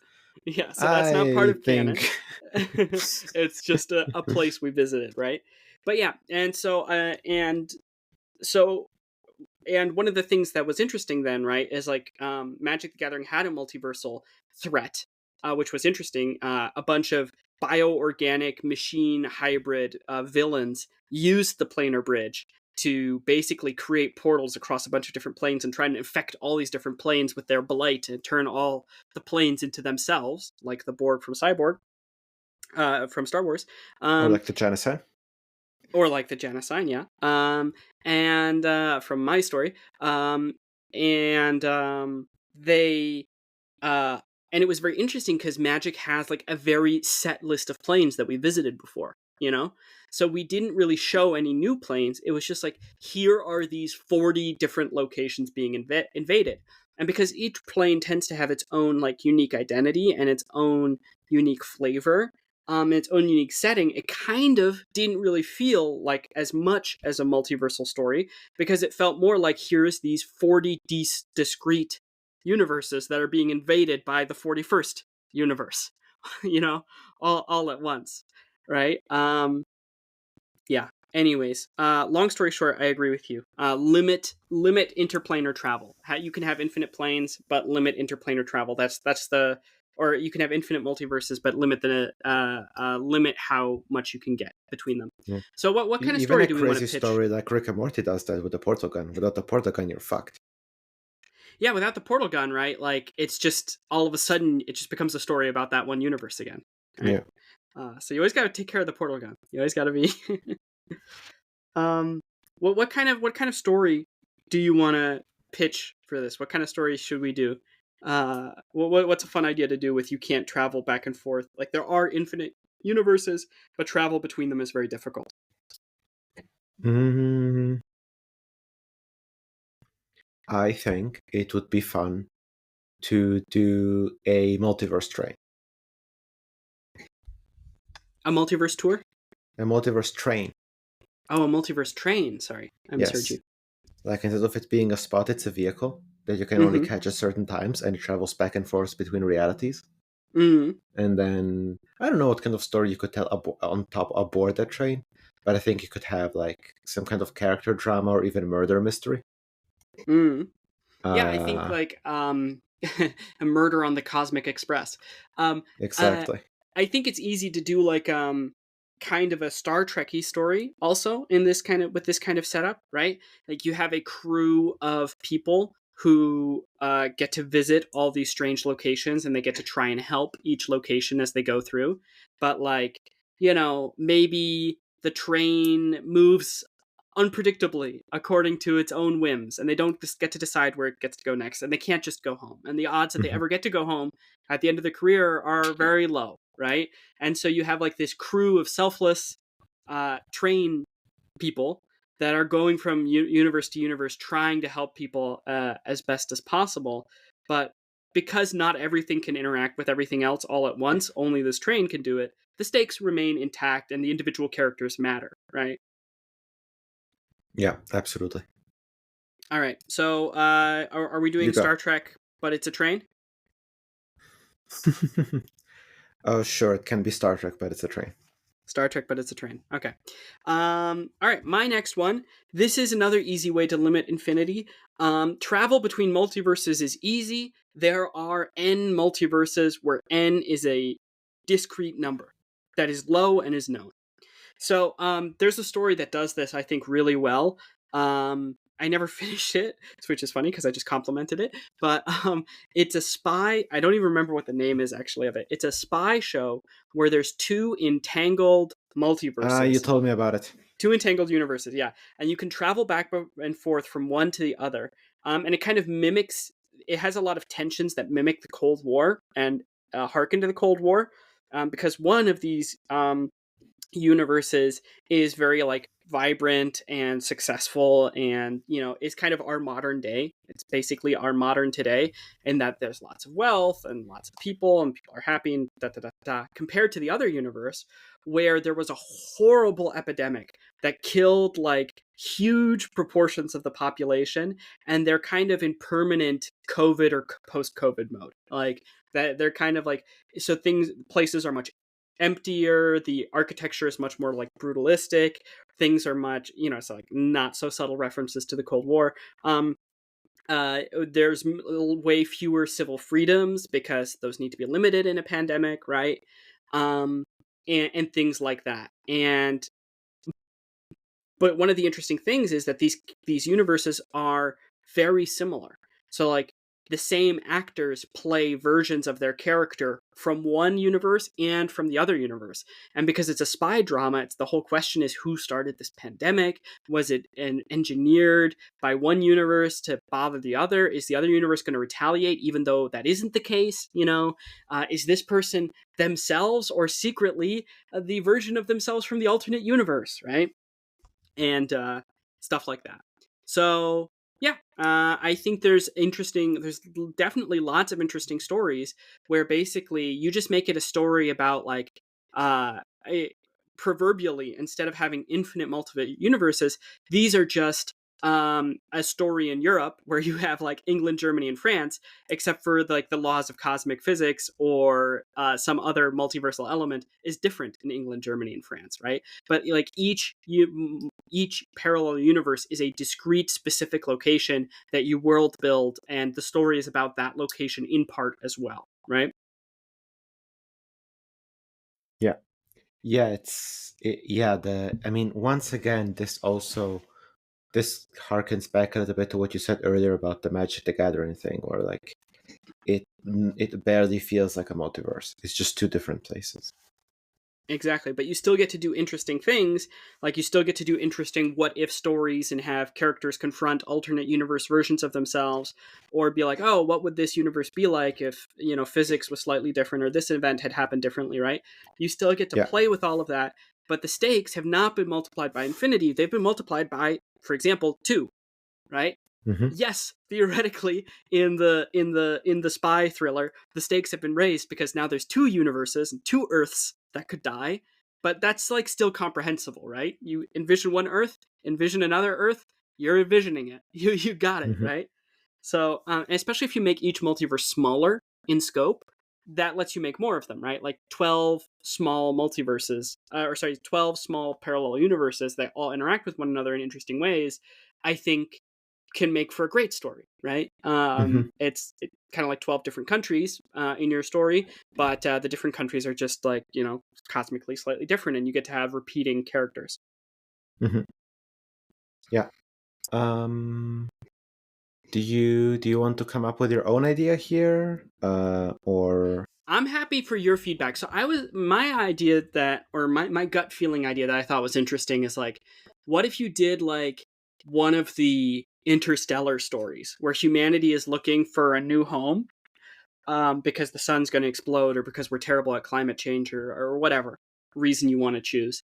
Yeah, so that's not part of canon. think It's just a place we visited, right? But yeah, and one of the things that was interesting then, right, is like Magic the Gathering had a multiversal threat which was interesting. A bunch of bioorganic machine hybrid villains used the planar bridge to basically create portals across a bunch of different planes and try and infect all these different planes with their blight and turn all the planes into themselves, like the Borg from from Star Wars. Or like the genocide. Or like the genocide, yeah. And from my story, and they and it was very interesting because Magic has like a very set list of planes that we visited before, you know? So we didn't really show any new planes. It was just like, here are these 40 different locations being invaded. And because each plane tends to have its own like unique identity and its own unique flavor, its own unique setting, it kind of didn't really feel like as much as a multiversal story because it felt more like here's these 40 discrete universes that are being invaded by the 41st universe, you know, all at once, right? Yeah. Anyways, long story short, I agree with you. Limit interplanar travel. You can have infinite planes, but limit interplanar travel. That's the or you can have infinite multiverses, but limit how much you can get between them. Yeah. So what kind of story do we want to pitch? Even a crazy story like Rick and Morty does that with the portal gun. Without the portal gun, you're fucked. Yeah, without the portal gun, right? Like it's just all of a sudden it just becomes a story about that one universe again. Right? Yeah. So you always got to take care of the portal gun. You always got to be. What kind of story do you want to pitch for this? What kind of story should we do? What's a fun idea to do with you can't travel back and forth? Like there are infinite universes, but travel between them is very difficult. I think it would be fun to do a multiverse train. A multiverse tour? A multiverse train. Oh, a multiverse train. Sorry, I misheard you. Like instead of it being a spot, it's a vehicle that you can only catch at certain times, and it travels back and forth between realities. And then I don't know what kind of story you could tell on top aboard that train, but I think you could have like some kind of character drama or even murder mystery. Yeah, I think like a murder on the Cosmic Express. Exactly. I think it's easy to do like kind of a Star Trek-y story also with this kind of setup, right? Like you have a crew of people who get to visit all these strange locations and they get to try and help each location as they go through. But like, you know, maybe the train moves unpredictably according to its own whims and they don't just get to decide where it gets to go next and they can't just go home and the odds that they ever get to go home at the end of the career are very low, right? And so you have like this crew of selfless train people that are going from universe to universe trying to help people as best as possible, but because not everything can interact with everything else all at once, only this train can do it, the stakes remain intact and the individual characters matter, right? Yeah, absolutely. All right. So, are we doing Star Trek, but it's a train? Oh, sure. It can be Star Trek, but it's a train. Star Trek, but it's a train. Okay. All right. My next one. This is another easy way to limit infinity. Travel between multiverses is easy. There are n multiverses where n is a discrete number that is low and is known. So there's a story that does this, I think, really well. I never finished it, which is funny because I just complimented it. But it's a spy. I don't even remember what the name is actually of it. It's a spy show where there's two entangled multiverses. You told me about it. Two entangled universes, yeah. And you can travel back and forth from one to the other. And it kind of mimics, it has a lot of tensions that mimic the Cold War and harken to the Cold War. Because one of these universes is very like vibrant and successful and, you know, is kind of our modern day. It's basically our modern today in that there's lots of wealth and lots of people and people are happy and compared to the other universe where there was a horrible epidemic that killed like huge proportions of the population and they're kind of in permanent COVID or post-COVID mode. Like that they're kind of like, so places are much emptier, the architecture is much more like brutalistic, things are much, you know, so like not so subtle references to the Cold War. There's way fewer civil freedoms because those need to be limited in a pandemic, right? Um, and things like that. But one of the interesting things is that these universes are very similar. So like the same actors play versions of their character from one universe and from the other universe. And because it's a spy drama, it's the whole question is who started this pandemic? Was it engineered by one universe to bother the other? Is the other universe going to retaliate even though that isn't the case? Is this person themselves or secretly the version of themselves from the alternate universe, right? And stuff like that. So yeah, I think there's definitely lots of interesting stories where basically you just make it a story about like uh, proverbially, instead of having infinite multiple universes, these are just a story in Europe where you have like England, Germany, and France, except for like the laws of cosmic physics or some other multiversal element is different in England, Germany, and France, right? But like each parallel universe is a discrete, specific location that you world build, and the story is about that location in part as well, right? Yeah. Yeah, I mean, once again, this harkens back a little bit to what you said earlier about the Magic the Gathering thing, where like it barely feels like a multiverse. It's just two different places. Exactly, but you still get to do interesting things, like you still get to do interesting what if stories and have characters confront alternate universe versions of themselves, or be like, oh, what would this universe be like if, physics was slightly different or this event had happened differently, right? You still get to Yeah. play with all of that, but the stakes have not been multiplied by infinity. They've been multiplied by, for example, 2, right? Mm-hmm. Yes, theoretically, in the spy thriller, the stakes have been raised because now there's 2 universes and 2 Earths that could die, but that's like still comprehensible, right? You envision one Earth, envision another Earth, you're envisioning it. You got it, Mm-hmm. right? So, especially if you make each multiverse smaller in scope, that lets you make more of them, right? Like 12 small multiverses, 12 small parallel universes that all interact with one another in interesting ways. I think can make for a great story, right? Mm-hmm. It's kind of like 12 different countries in your story, but the different countries are just like, cosmically slightly different, and you get to have repeating characters. Mm-hmm. Yeah. Um, do you want to come up with your own idea here, or? I'm happy for your feedback. So my gut feeling idea that I thought was interesting is like, what if you did like one of the interstellar stories where humanity is looking for a new home because the sun's going to explode or because we're terrible at climate change or whatever reason you want to choose.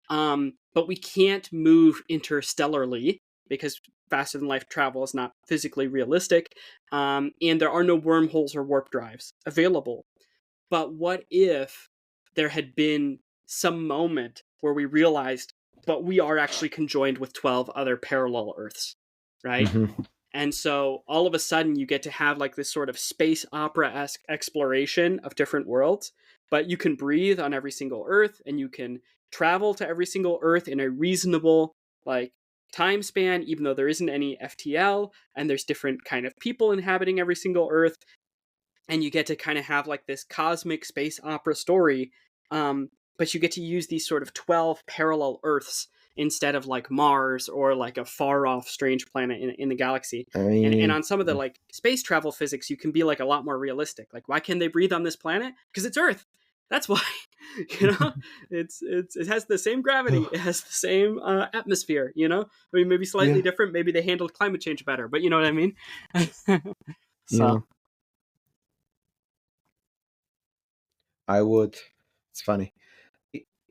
But we can't move interstellarly because faster than light travel is not physically realistic. And there are no wormholes or warp drives available. But what if there had been some moment where we realized, but we are actually conjoined with 12 other parallel Earths, right? Mm-hmm. And so all of a sudden you get to have like this sort of space opera-esque exploration of different worlds, but you can breathe on every single Earth and you can travel to every single Earth in a reasonable like time span, even though there isn't any FTL and there's different kind of people inhabiting every single Earth. And you get to kind of have like this cosmic space opera story, but you get to use these sort of 12 parallel Earths instead of like Mars or like a far off strange planet in the galaxy. I And mean, on some of the like space travel physics, you can be like a lot more realistic. Like, why can they breathe on this planet? Because it's Earth. That's why. It has the same gravity, it has the same atmosphere. I mean, maybe slightly yeah, different. Maybe they handled climate change better, but you know what I mean. yeah. So. I would. It's funny.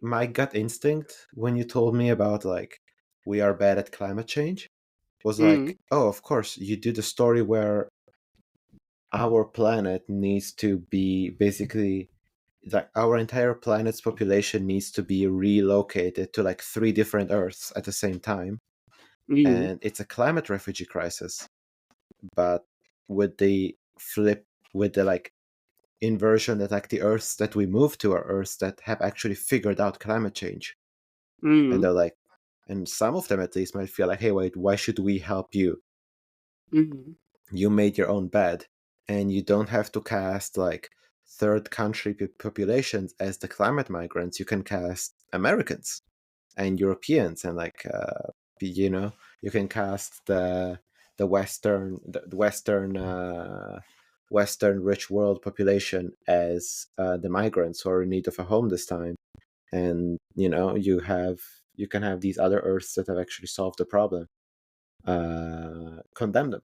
My gut instinct when you told me about like we are bad at climate change was Mm, like, oh, of course, you do the story where our planet needs to be basically like our entire planet's population needs to be relocated to like 3 different Earths at the same time, mm, and it's a climate refugee crisis. But with the flip, with the like inversion that like the Earths that we move to are Earths that have actually figured out climate change, and mm, they're like, and some of them at least might feel like, hey, wait, why should we help you? mm. you made your own bed, and you don't have to cast like third country populations as the climate migrants. You can cast Americans and Europeans, and like you can cast the Western rich world population as the migrants who are in need of a home this time, and you can have these other Earths that have actually solved the problem, condemn them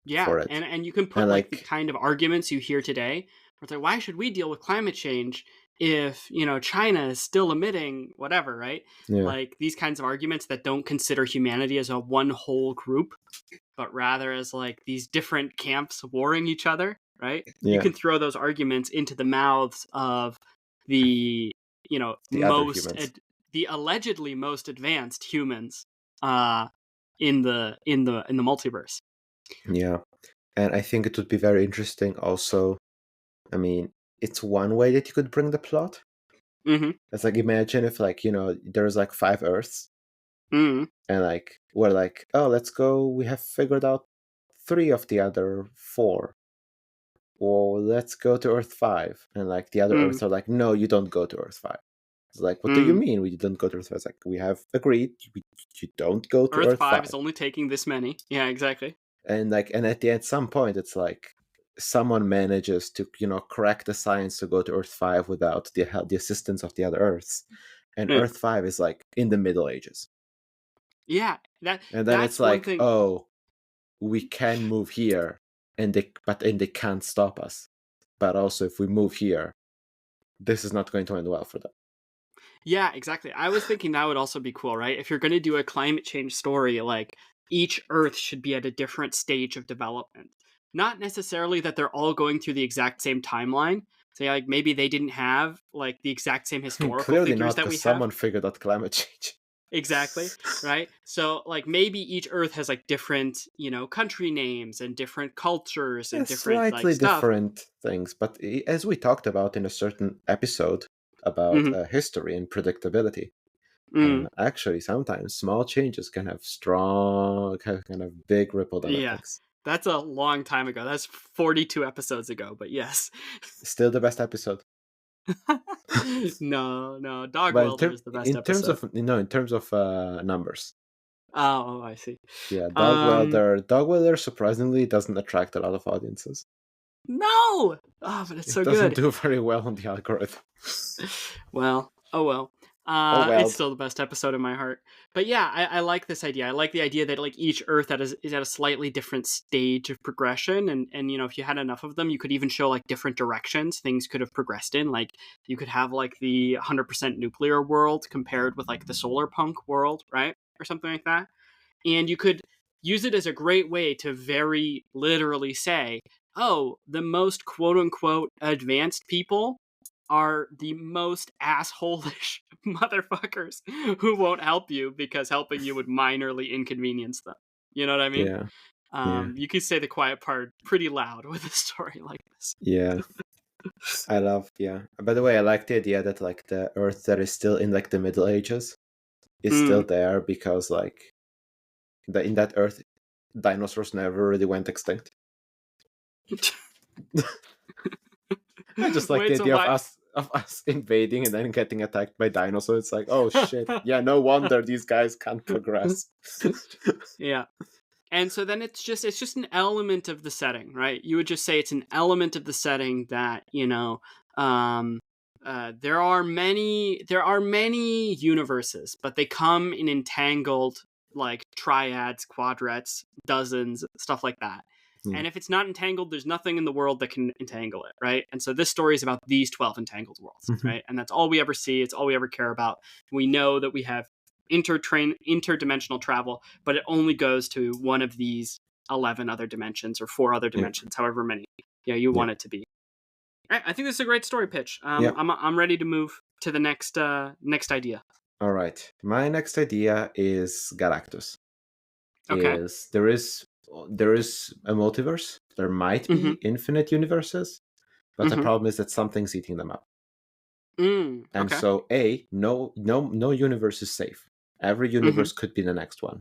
Yeah, for it, and you can and put like the like kind of arguments you hear today, where it's like, why should we deal with climate change if China is still emitting whatever, right? yeah, Like these kinds of arguments that don't consider humanity as a one whole group, but rather as like these different camps warring each other, right? You yeah, can throw those arguments into the mouths of the the other humans, the allegedly most advanced humans uh in the multiverse. yeah. And I think it would be very interesting also. I mean, it's one way that you could bring the plot. Mm-hmm. It's like, imagine if like, there's like 5 Earths, Mm-hmm. and like we're like, oh, let's go, we have figured out 3 of the other 4. Well, let's go to Earth 5. And like the other Mm-hmm. Earths are like, no, you don't go to Earth 5. It's like, what do you Mm-hmm. mean we don't go to Earth 5? It's like, we have agreed, you don't go to Earth Earth 5 is 5. only taking this many. Yeah, exactly. And like, and at the end, some point, it's like someone manages to, crack the science to go to Earth 5 without the help, the assistance of the other Earths. And Yeah. Earth 5 is like in the Middle Ages. Yeah, And then it's that's one like, thing. oh, we can move here, and they can't stop us. But also, if we move here, this is not going to end well for them. Yeah, exactly. I was thinking that would also be cool, right? If you're going to do a climate change story, like each Earth should be at a different stage of development. Not necessarily that they're all going through the exact same timeline. Say, like maybe they didn't have like the exact same historical Clearly figures not, that because we have. someone figured out climate change. Exactly, right? So like maybe each Earth has like different, country names and different cultures and Yeah, different like slightly stuff. different things, but as we talked about in a certain episode about Mm-hmm. history and predictability, Mm. actually sometimes small changes can have strong, kind of big ripple Yeah. effects. That's a long time ago. That's 42 episodes ago, but yes. Still the best episode. No. Dog But Welder is the best in terms episode. of in terms of numbers, Oh, I see. yeah, Um, Dog Welder surprisingly doesn't attract a lot of audiences. no! Oh, but it's It so doesn't good. do very well on the algorithm. Well, oh well. Oh well. It's still the best episode in my heart. But yeah, I like this idea. I like the idea that like each Earth is at a slightly different stage of progression, and if you had enough of them, you could even show like different directions things could have progressed in. Like you could have like the 100% nuclear world compared with like the solar punk world, right, or something like that. And you could use it as a great way to very literally say, oh, the most quote unquote advanced people are the most asshole-ish motherfuckers who won't help you because helping you would minorly inconvenience them. You know what I mean? Yeah. Yeah. You could say the quiet part pretty loud with a story like this. Yeah. I love, yeah. By the way, I like the idea that like the Earth that is still in like the Middle Ages is still there because like in that Earth, dinosaurs never really went extinct. I just like Wait, the so idea why? of us invading and then getting attacked by dinosaurs. It's like, oh shit, yeah, no wonder these guys can't progress. Yeah. And so then it's just an element of the setting, right? You would just say it's an element of the setting that, there are many universes, but they come in entangled like triads, quadrats, dozens, stuff like that. And if it's not entangled, there's nothing in the world that can entangle it, right? And so this story is about these 12 entangled worlds, right? And that's all we ever see. It's all we ever care about. We know that we have interdimensional travel, but it only goes to one of these 11 other dimensions or 4 other dimensions, however many you want it to be. Right, I think this is a great story pitch. I'm ready to move to the next idea. All right, my next idea is Galactus. Okay. There is a multiverse. There might be infinite universes, but the problem is that something's eating them up. And so no universe is safe. Every universe could be the next one.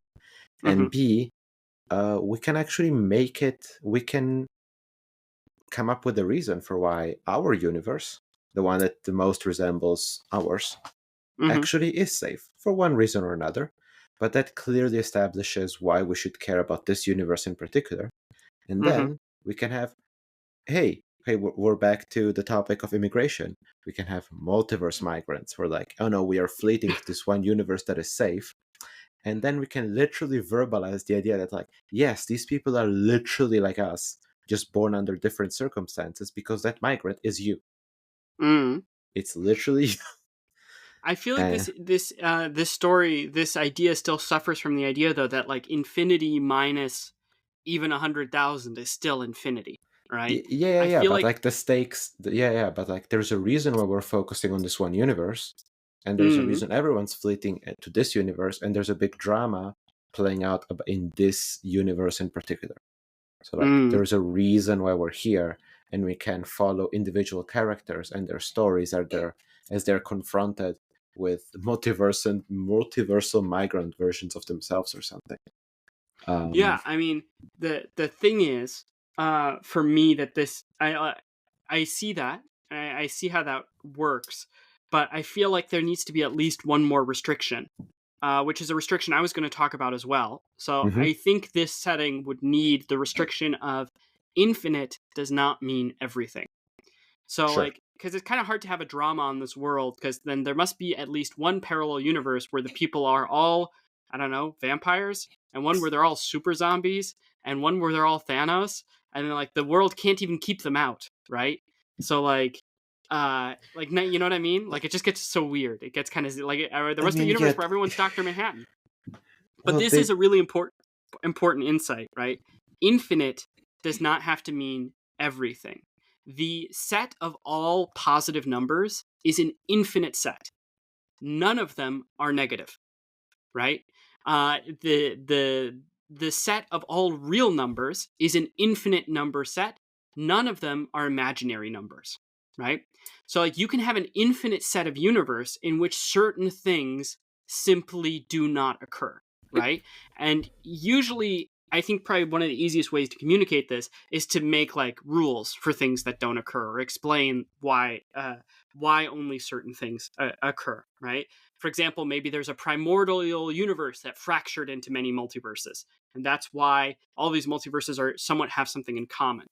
And B, we can actually make it. We can come up with a reason for why our universe, the one that the most resembles ours, Mm-hmm. actually is safe for one reason or another. But that clearly establishes why we should care about this universe in particular. And Mm-hmm. then we can have, hey, we're back to the topic of immigration. We can have multiverse migrants. We're like, oh no, we are fleeting to this one universe that is safe. And then we can literally verbalize the idea that, like, yes, these people are literally like us, just born under different circumstances, because that migrant is you. Mm. It's literally I feel like uh, this story, this idea still suffers from the idea though that like infinity minus even 100,000 is still infinity, right? I yeah, feel but like like the stakes, but like there's a reason why we're focusing on this one universe, and there's a mm, reason everyone's fleeting to this universe, and there's a big drama playing out in this universe in particular. So like mm, there's a reason why we're here, and we can follow individual characters and their stories are there as they're confronted with multiversal migrant versions of themselves or something. yeah, I mean the thing is for me that this I see that. I see how that works, but I feel like there needs to be at least one more restriction, which is a restriction I was going to talk about as well. So Mm-hmm. I think this setting would need the restriction of infinite does not mean everything. So, Sure. like, because it's kind of hard to have a drama on this world, because then there must be at least one parallel universe where the people are all, I don't know, vampires, and one where they're all super zombies, and one where they're all Thanos, and then, like, the world can't even keep them out, right? So, you know what I mean? Like, it just gets so weird. It gets kind of like, there I must be a mean, universe where everyone's Dr. Manhattan. But well, this is they a really important insight, right? Infinite does not have to mean everything. The set of all positive numbers is an infinite set. None of them are negative, right? The set of all real numbers is an infinite number set. None of them are imaginary numbers, right? So like you can have an infinite set of universe in which certain things simply do not occur, right? And usually I think probably one of the easiest ways to communicate this is to make like rules for things that don't occur or explain why only certain things occur, right? For example, maybe there's a primordial universe that fractured into many multiverses, and that's why all these multiverses are somewhat have something in common.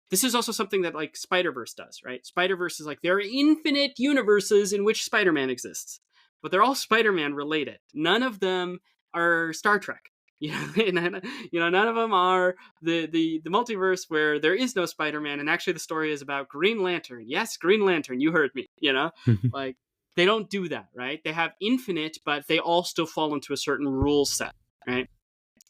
This is also something that like Spider-Verse does, right? Spider-Verse is like there are infinite universes in which Spider-Man exists, but they're all Spider-Man related. None of them are Star Trek. None of them are the multiverse where there is no Spider-Man, and actually the story is about Green Lantern. Yes, Green Lantern, you heard me. Like they don't do that, right? They have infinite, but they all still fall into a certain rule set, right?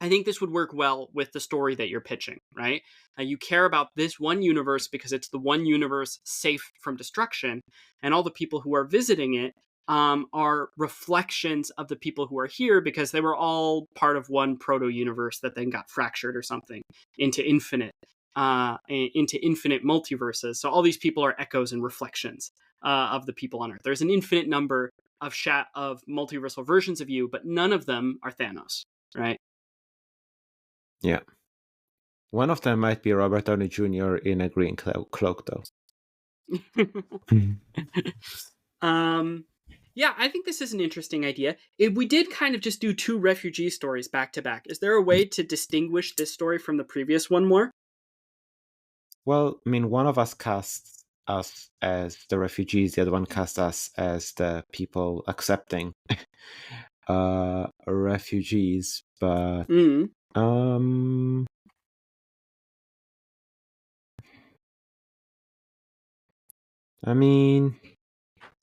I think this would work well with the story that you're pitching, right? You care about this one universe because it's the one universe safe from destruction, and all the people who are visiting it are reflections of the people who are here because they were all part of one proto universe that then got fractured or something into infinite multiverses. So all these people are echoes and reflections of the people on Earth. There's an infinite number of multiversal versions of you, but none of them are Thanos, right? Yeah. One of them might be Robert Downey Jr. in a green cloak, though. Yeah, I think this is an interesting idea. We did kind of just do two refugee stories back to back. Is there a way to distinguish this story from the previous one more? Well, I mean, one of us casts us as the refugees, the other one casts us as the people accepting refugees. But um, I mean,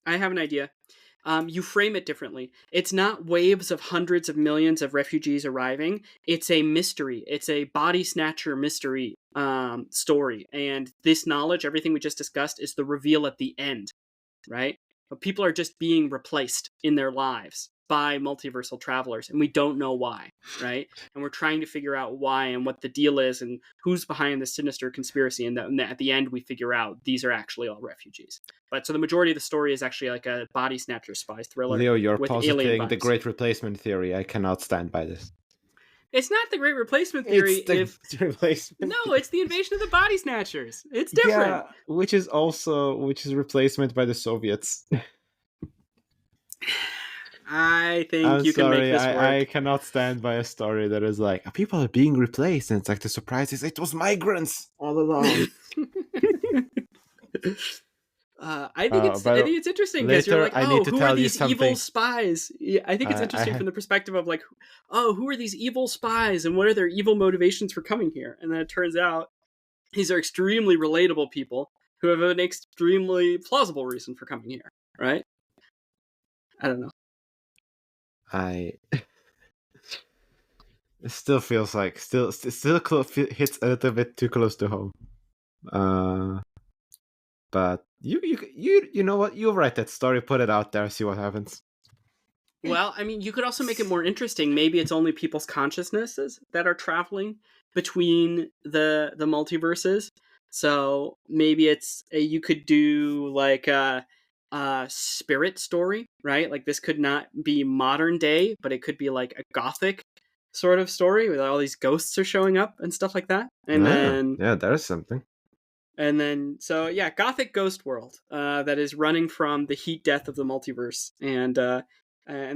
I have an idea. You frame it differently. It's not waves of hundreds of millions of refugees arriving. It's a mystery. It's a body snatcher mystery story. And this knowledge, everything we just discussed, is the reveal at the end, right? But people are just being replaced in their lives by multiversal travelers, and we don't know why, right? And we're trying to figure out why and what the deal is and who's behind the sinister conspiracy. And at the end, we figure out these are actually all refugees. But so the majority of the story is actually like a body snatcher spy thriller Leo, you're with alien positing the vibes. great replacement theory. I cannot stand by this. It's not the Great Replacement Theory. It's the replacement. No, it's the Invasion of the Body Snatchers. It's different. Yeah, which is replacement by the Soviets. I think I'm you can make sorry, this work. I cannot stand by a story that is like people are being replaced, and it's like the surprise is it was migrants all along. I think it's interesting because you're like, oh, who are these evil spies? Yeah, I think it's interesting from the perspective of like, oh, who are these evil spies and what are their evil motivations for coming here? And then it turns out these are extremely relatable people who have an extremely plausible reason for coming here, right? I don't know. It still feels like still hits a little bit too close to home. But you know what? You write that story, put it out there, see what happens. Well, I mean, you could also make it more interesting. Maybe it's only people's consciousnesses that are traveling between the multiverses. So maybe it's you could do like a spirit story, right? Like this could not be modern day, but it could be like a gothic sort of story where all these ghosts are showing up and stuff like that. And then there's something. And then so yeah, gothic ghost world that is running from the heat death of the multiverse, and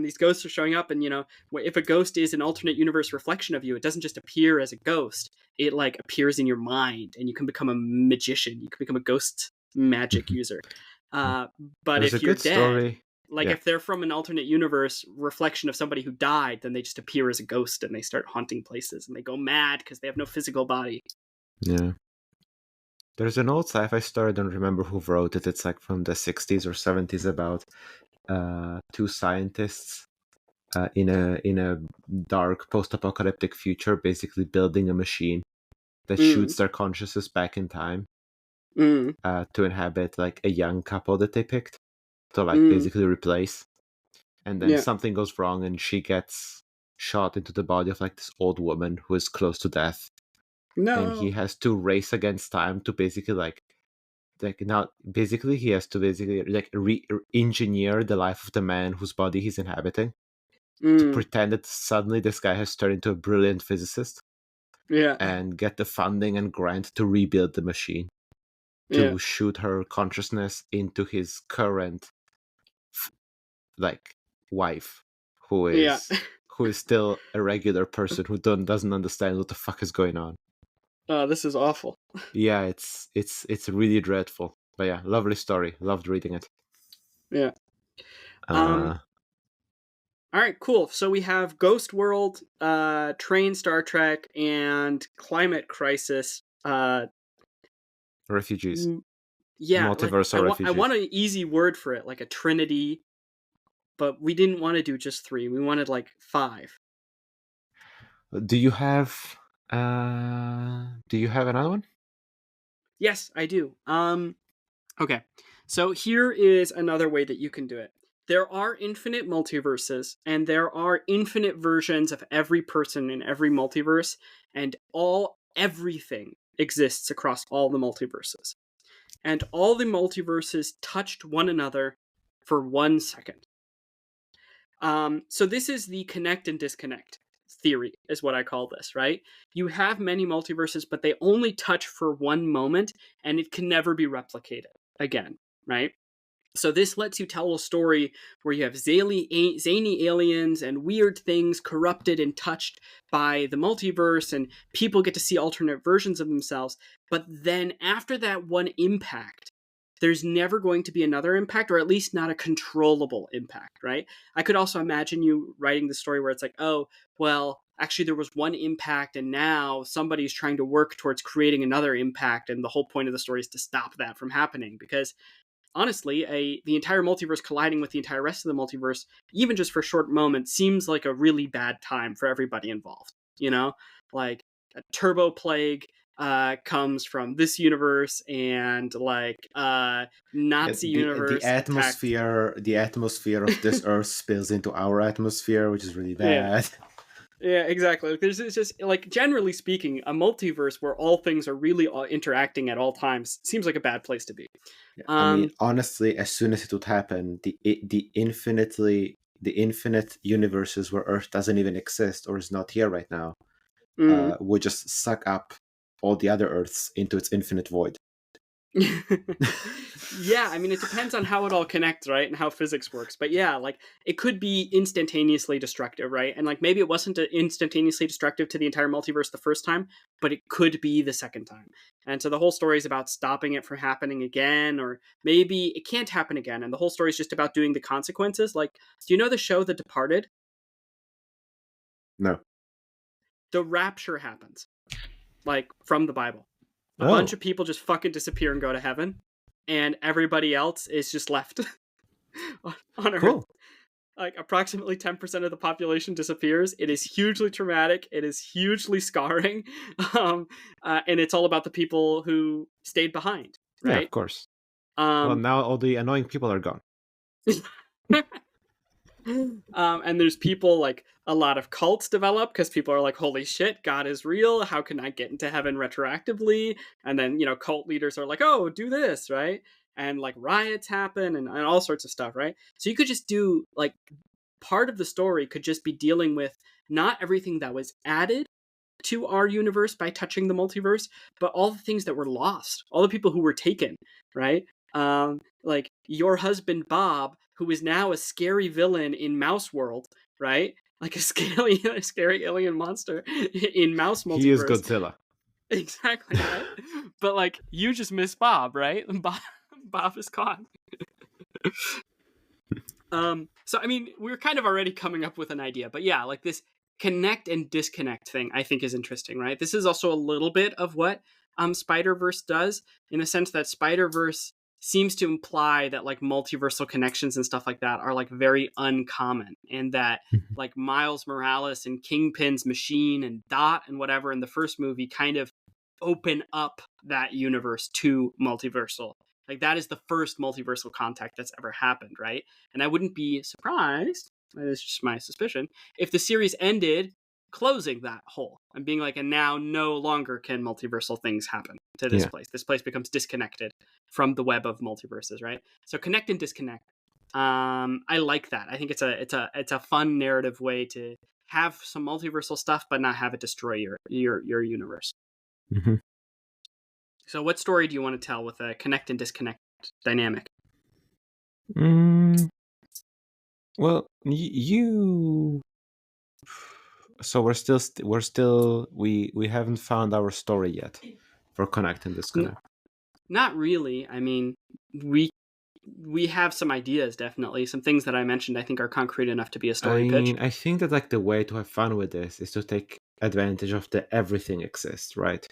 these ghosts are showing up, and you know, if a ghost is an alternate universe reflection of you, it doesn't just appear as a ghost, it like appears in your mind, and you can become a magician, you can become a ghost magic user. But There's if you're dead, story. If they're from an alternate universe reflection of somebody who died, then they just appear as a ghost and they start haunting places and they go mad because they have no physical body. Yeah. There's an old sci-fi story, I don't remember who wrote it, it's like from the 60s or 70s about two scientists in a dark post-apocalyptic future basically building a machine that shoots their consciousness back in time to inhabit like a young couple that they picked to like basically replace. And then something goes wrong and she gets shot into the body of like this old woman who is close to death. No. And he has to race against time to basically he has to basically like re-engineer the life of the man whose body he's inhabiting to pretend that suddenly this guy has turned into a brilliant physicist. And get the funding and grant to rebuild the machine to shoot her consciousness into his current like wife, who is still a regular person who doesn't understand what the fuck is going on. Oh, this is awful. Yeah, it's really dreadful. But yeah, lovely story. Loved reading it. Yeah. All right, cool. So we have Ghost World, Train Star Trek, and Climate Crisis. Refugees. Yeah. Multiverse refugees. I want an easy word for it, like a trinity. But we didn't want to do just 3. We wanted like 5. Do you have another one? Yes, I do. Okay. So here is another way that you can do it. There are infinite multiverses, and there are infinite versions of every person in every multiverse, and everything exists across all the multiverses. And all the multiverses touched one another for 1 second. So this is the connect and disconnect theory, is what I call this, right? You have many multiverses, but they only touch for 1 moment, and it can never be replicated again, right? So this lets you tell a story where you have zany aliens and weird things corrupted and touched by the multiverse, and people get to see alternate versions of themselves. But then after that one impact, there's never going to be another impact, or at least not a controllable impact, right? I could also imagine you writing the story where it's like, oh, well, actually there was one impact and now somebody's trying to work towards creating another impact, and the whole point of the story is to stop that from happening. Because honestly, the entire multiverse colliding with the entire rest of the multiverse, even just for short moments, seems like a really bad time for everybody involved. You know, like a turbo plague comes from this universe, and like Nazi universe. The atmosphere of this Earth spills into our atmosphere, which is really bad. Yeah, exactly. It's just like, generally speaking, a multiverse where all things are really interacting at all times seems like a bad place to be. I mean, honestly, as soon as it would happen, the infinite universes where Earth doesn't even exist or is not here right now would just suck up all the other Earths into its infinite void. Yeah, I mean, it depends on how it all connects, right? And how physics works. But yeah, like, it could be instantaneously destructive, right? And like, maybe it wasn't instantaneously destructive to the entire multiverse the first time, but it could be the second time. And so the whole story is about stopping it from happening again, or maybe it can't happen again. And the whole story is just about doing the consequences. Like, do you know the show The Departed? No. The rapture happens, like, from the Bible. A Oh. bunch of people just fucking disappear and go to heaven, and everybody else is just left on Earth. Cool. Like, approximately 10% of the population disappears. It is hugely traumatic. It is hugely scarring. And it's all about the people who stayed behind, Yeah, right? of course. Well, now all the annoying people are gone. And there's people, like, a lot of cults develop because people are like, holy shit, God is real. How can I get into heaven retroactively? And then, cult leaders are like, oh, do this, right? And like riots happen and all sorts of stuff, right? So you could just do, like, part of the story could just be dealing with not everything that was added to our universe by touching the multiverse, but all the things that were lost, all the people who were taken, right? Like your husband Bob, who is now a scary villain in Mouse World, right? Like a scary alien monster in Mouse Multiverse. He is Godzilla. Exactly, right? But like, you just miss Bob, right? Bob is gone. So I mean, we're kind of already coming up with an idea, but yeah, like this connect and disconnect thing I think is interesting, right? This is also a little bit of what Spider-Verse does, in the sense that Spider-Verse seems to imply that like multiversal connections and stuff like that are like very uncommon, and that like Miles Morales and Kingpin's machine and Dot and whatever in the first movie kind of open up that universe to multiversal. Like, that is the first multiversal contact that's ever happened, right? And I wouldn't be surprised, that's just my suspicion, if the series ended closing that hole and being like, and now no longer can multiversal things happen to this place. This place becomes disconnected from the web of multiverses, right? So connect and disconnect. I like that. I think it's a fun narrative way to have some multiversal stuff, but not have it destroy your universe. Mm-hmm. So what story do you want to tell with a connect and disconnect dynamic? Well, you. So we haven't found our story yet for connect and disconnect. Not really. I mean, we have some ideas, definitely. Some things that I mentioned I think are concrete enough to be a story pitch. I think that like the way to have fun with this is to take advantage of the everything exists, right?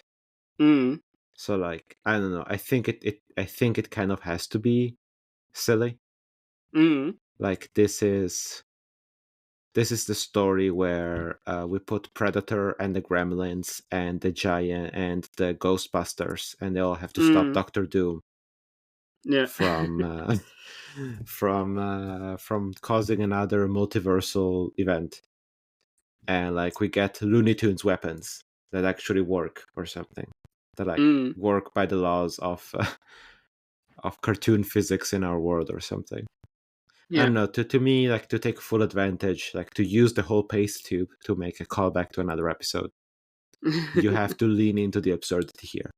So like, I don't know. I think it kind of has to be silly. Like this is the story where we put Predator and the Gremlins and the Giant and the Ghostbusters, and they all have to stop Doctor Doom. Yeah. from causing another multiversal event, and like we get Looney Tunes weapons that actually work or something, that like work by the laws of cartoon physics in our world or something. Yeah. I don't know, to me, like, to take full advantage, like to use the whole paste tube to make a callback to another episode, you have to lean into the absurdity here.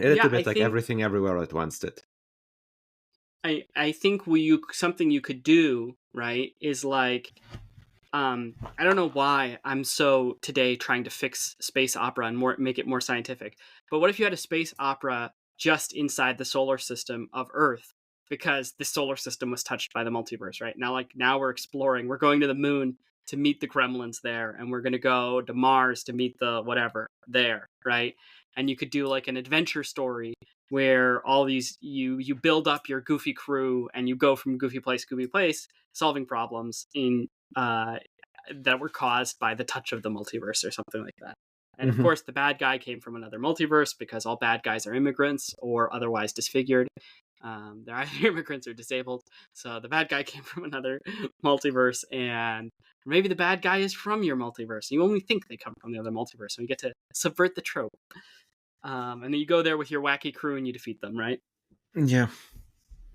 A little bit like Everything Everywhere at Once did. I think something you could do, right, is like, I don't know why I'm so today trying to fix space opera and make it more scientific, but what if you had a space opera just inside the solar system of Earth, because the solar system was touched by the multiverse, right? Now we're exploring, we're going to the moon to meet the gremlins there, and we're going to go to Mars to meet the whatever there, right? And you could do like an adventure story where all these, you build up your goofy crew and you go from goofy place to goofy place, solving problems in that were caused by the touch of the multiverse or something like that. And of course, the bad guy came from another multiverse, because all bad guys are immigrants or otherwise disfigured. They're either immigrants or disabled. So the bad guy came from another multiverse, and maybe the bad guy is from your multiverse. You only think they come from the other multiverse, so you get to subvert the trope. And then you go there with your wacky crew and you defeat them, right? Yeah.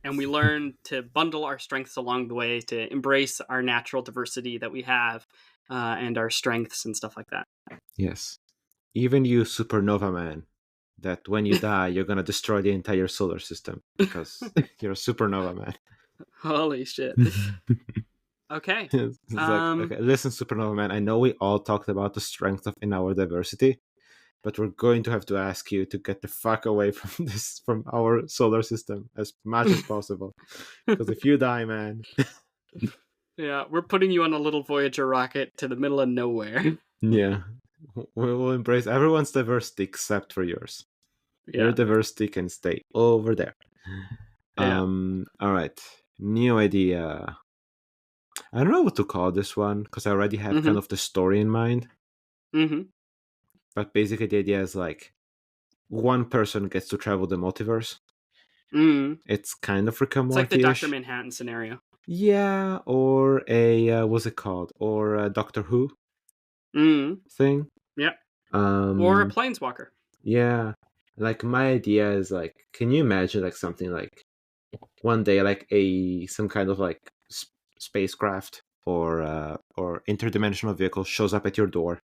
And we learn to bundle our strengths along the way, to embrace our natural diversity that we have, and our strengths and stuff like that. Yes. Even you, supernova man, that when you die, you're going to destroy the entire solar system because you're a supernova man. Holy shit. Okay. It's like, okay, listen, supernova man, I know we all talked about the strength of in our diversity, but we're going to have to ask you to get the fuck away from our solar system as much as possible. Because if you die, man. Yeah, we're putting you on a little Voyager rocket to the middle of nowhere. Yeah. We will embrace everyone's diversity except for yours. Yeah. Your diversity can stay over there. Yeah. All right. New idea. I don't know what to call this one because I already have kind of the story in mind. Mm-hmm. But basically, the idea is like one person gets to travel the multiverse. Mm. It's kind of Rick and It's like the Morty-ish. Dr. Manhattan scenario. Yeah, or a what's it called? Or a Doctor Who thing. Yeah. Or a planeswalker. Yeah. Like my idea is like, can you imagine like something like one day like some kind of like spacecraft or interdimensional vehicle shows up at your door,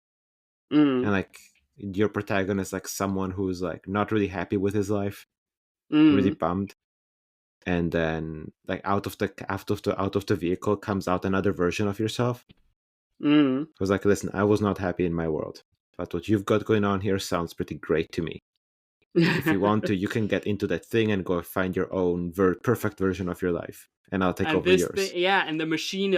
and like your protagonist like someone who's like not really happy with his life, really bummed, and then like out of the vehicle comes out another version of yourself. It was like, listen, I was not happy in my world, but what you've got going on here sounds pretty great to me. If you want to, you can get into that thing and go find your own perfect version of your life, and I'll take and over this yours. and the machine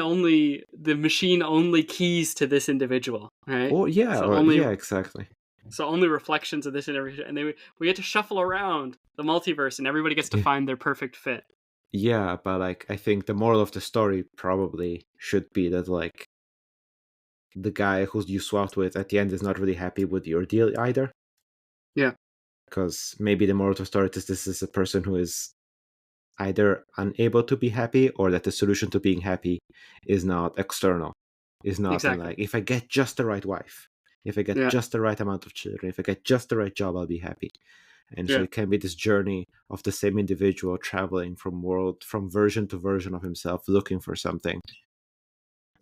only keys to this individual, right? Oh yeah, so only, yeah, exactly. So only reflections of this individual, and we get to shuffle around the multiverse, and everybody gets to find their perfect fit. Yeah, but like I think the moral of the story probably should be that like the guy who you swapped with at the end is not really happy with your deal either. Yeah. Because maybe the moral of the story is this is a person who is either unable to be happy, or that the solution to being happy is not external. Is not exactly. Like, if I get just the right wife, if I get just the right amount of children, if I get just the right job, I'll be happy. And so it can be this journey of the same individual traveling from version to version of himself, looking for something.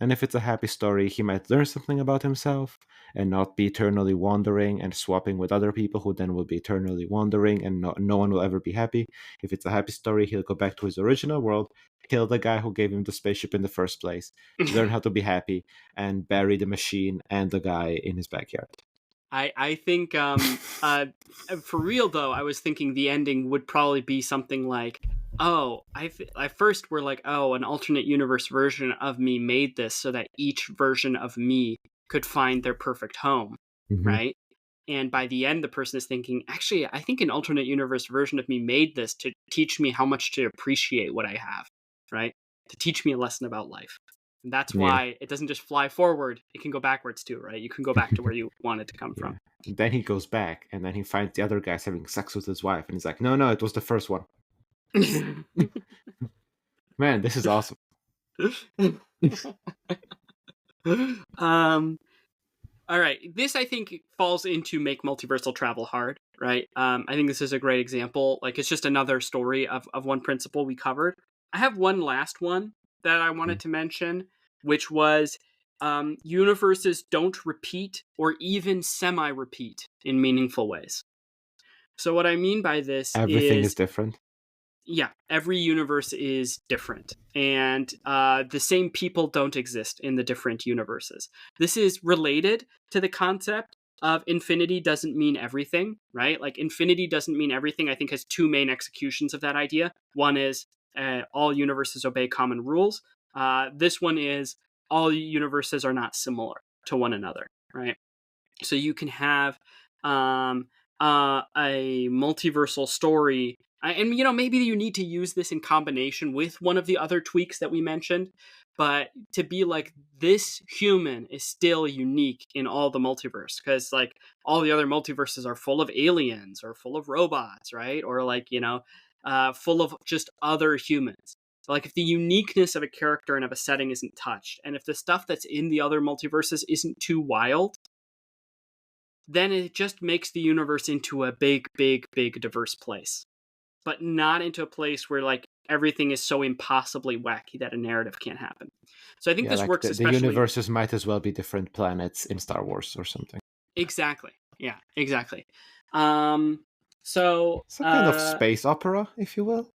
And if it's a happy story, he might learn something about himself and not be eternally wandering and swapping with other people who then will be eternally wandering, and no one will ever be happy. If it's a happy story, he'll go back to his original world, kill the guy who gave him the spaceship in the first place, learn how to be happy, and bury the machine and the guy in his backyard. I think for real though, I was thinking the ending would probably be something like, I first were like, an alternate universe version of me made this so that each version of me could find their perfect home, right? And by the end, the person is thinking, actually, I think an alternate universe version of me made this to teach me how much to appreciate what I have, right? To teach me a lesson about life. And that's why it doesn't just fly forward. It can go backwards too, right? You can go back to where you wanted to come from. Then he goes back, and then he finds the other guys having sex with his wife, and he's like, no, it was the first one. Man, this is awesome. All right. This, I think, falls into make multiversal travel hard, right? I think this is a great example. Like, it's just another story of one principle we covered. I have one last one that I wanted to mention, which was universes don't repeat or even semi-repeat in meaningful ways. So what I mean by this everything is different. Yeah, every universe is different, and the same people don't exist in the different universes. This is related to the concept of infinity doesn't mean everything, right? Like, infinity doesn't mean everything, I think, has two main executions of that idea. One is all universes obey common rules. This one is all universes are not similar to one another, right? So you can have a multiversal story. And, maybe you need to use this in combination with one of the other tweaks that we mentioned, but to be like, this human is still unique in all the multiverse, because like all the other multiverses are full of aliens or full of robots, right? Or like, full of just other humans. So like, if the uniqueness of a character and of a setting isn't touched, and if the stuff that's in the other multiverses isn't too wild, then it just makes the universe into a big, big, big diverse place. But not into a place where like everything is so impossibly wacky that a narrative can't happen. So I think Yeah, this like works the especially universes might as well be different planets in Star Wars or something. exactly. Yeah, exactly. Um, so It's a kind of space opera, if you will.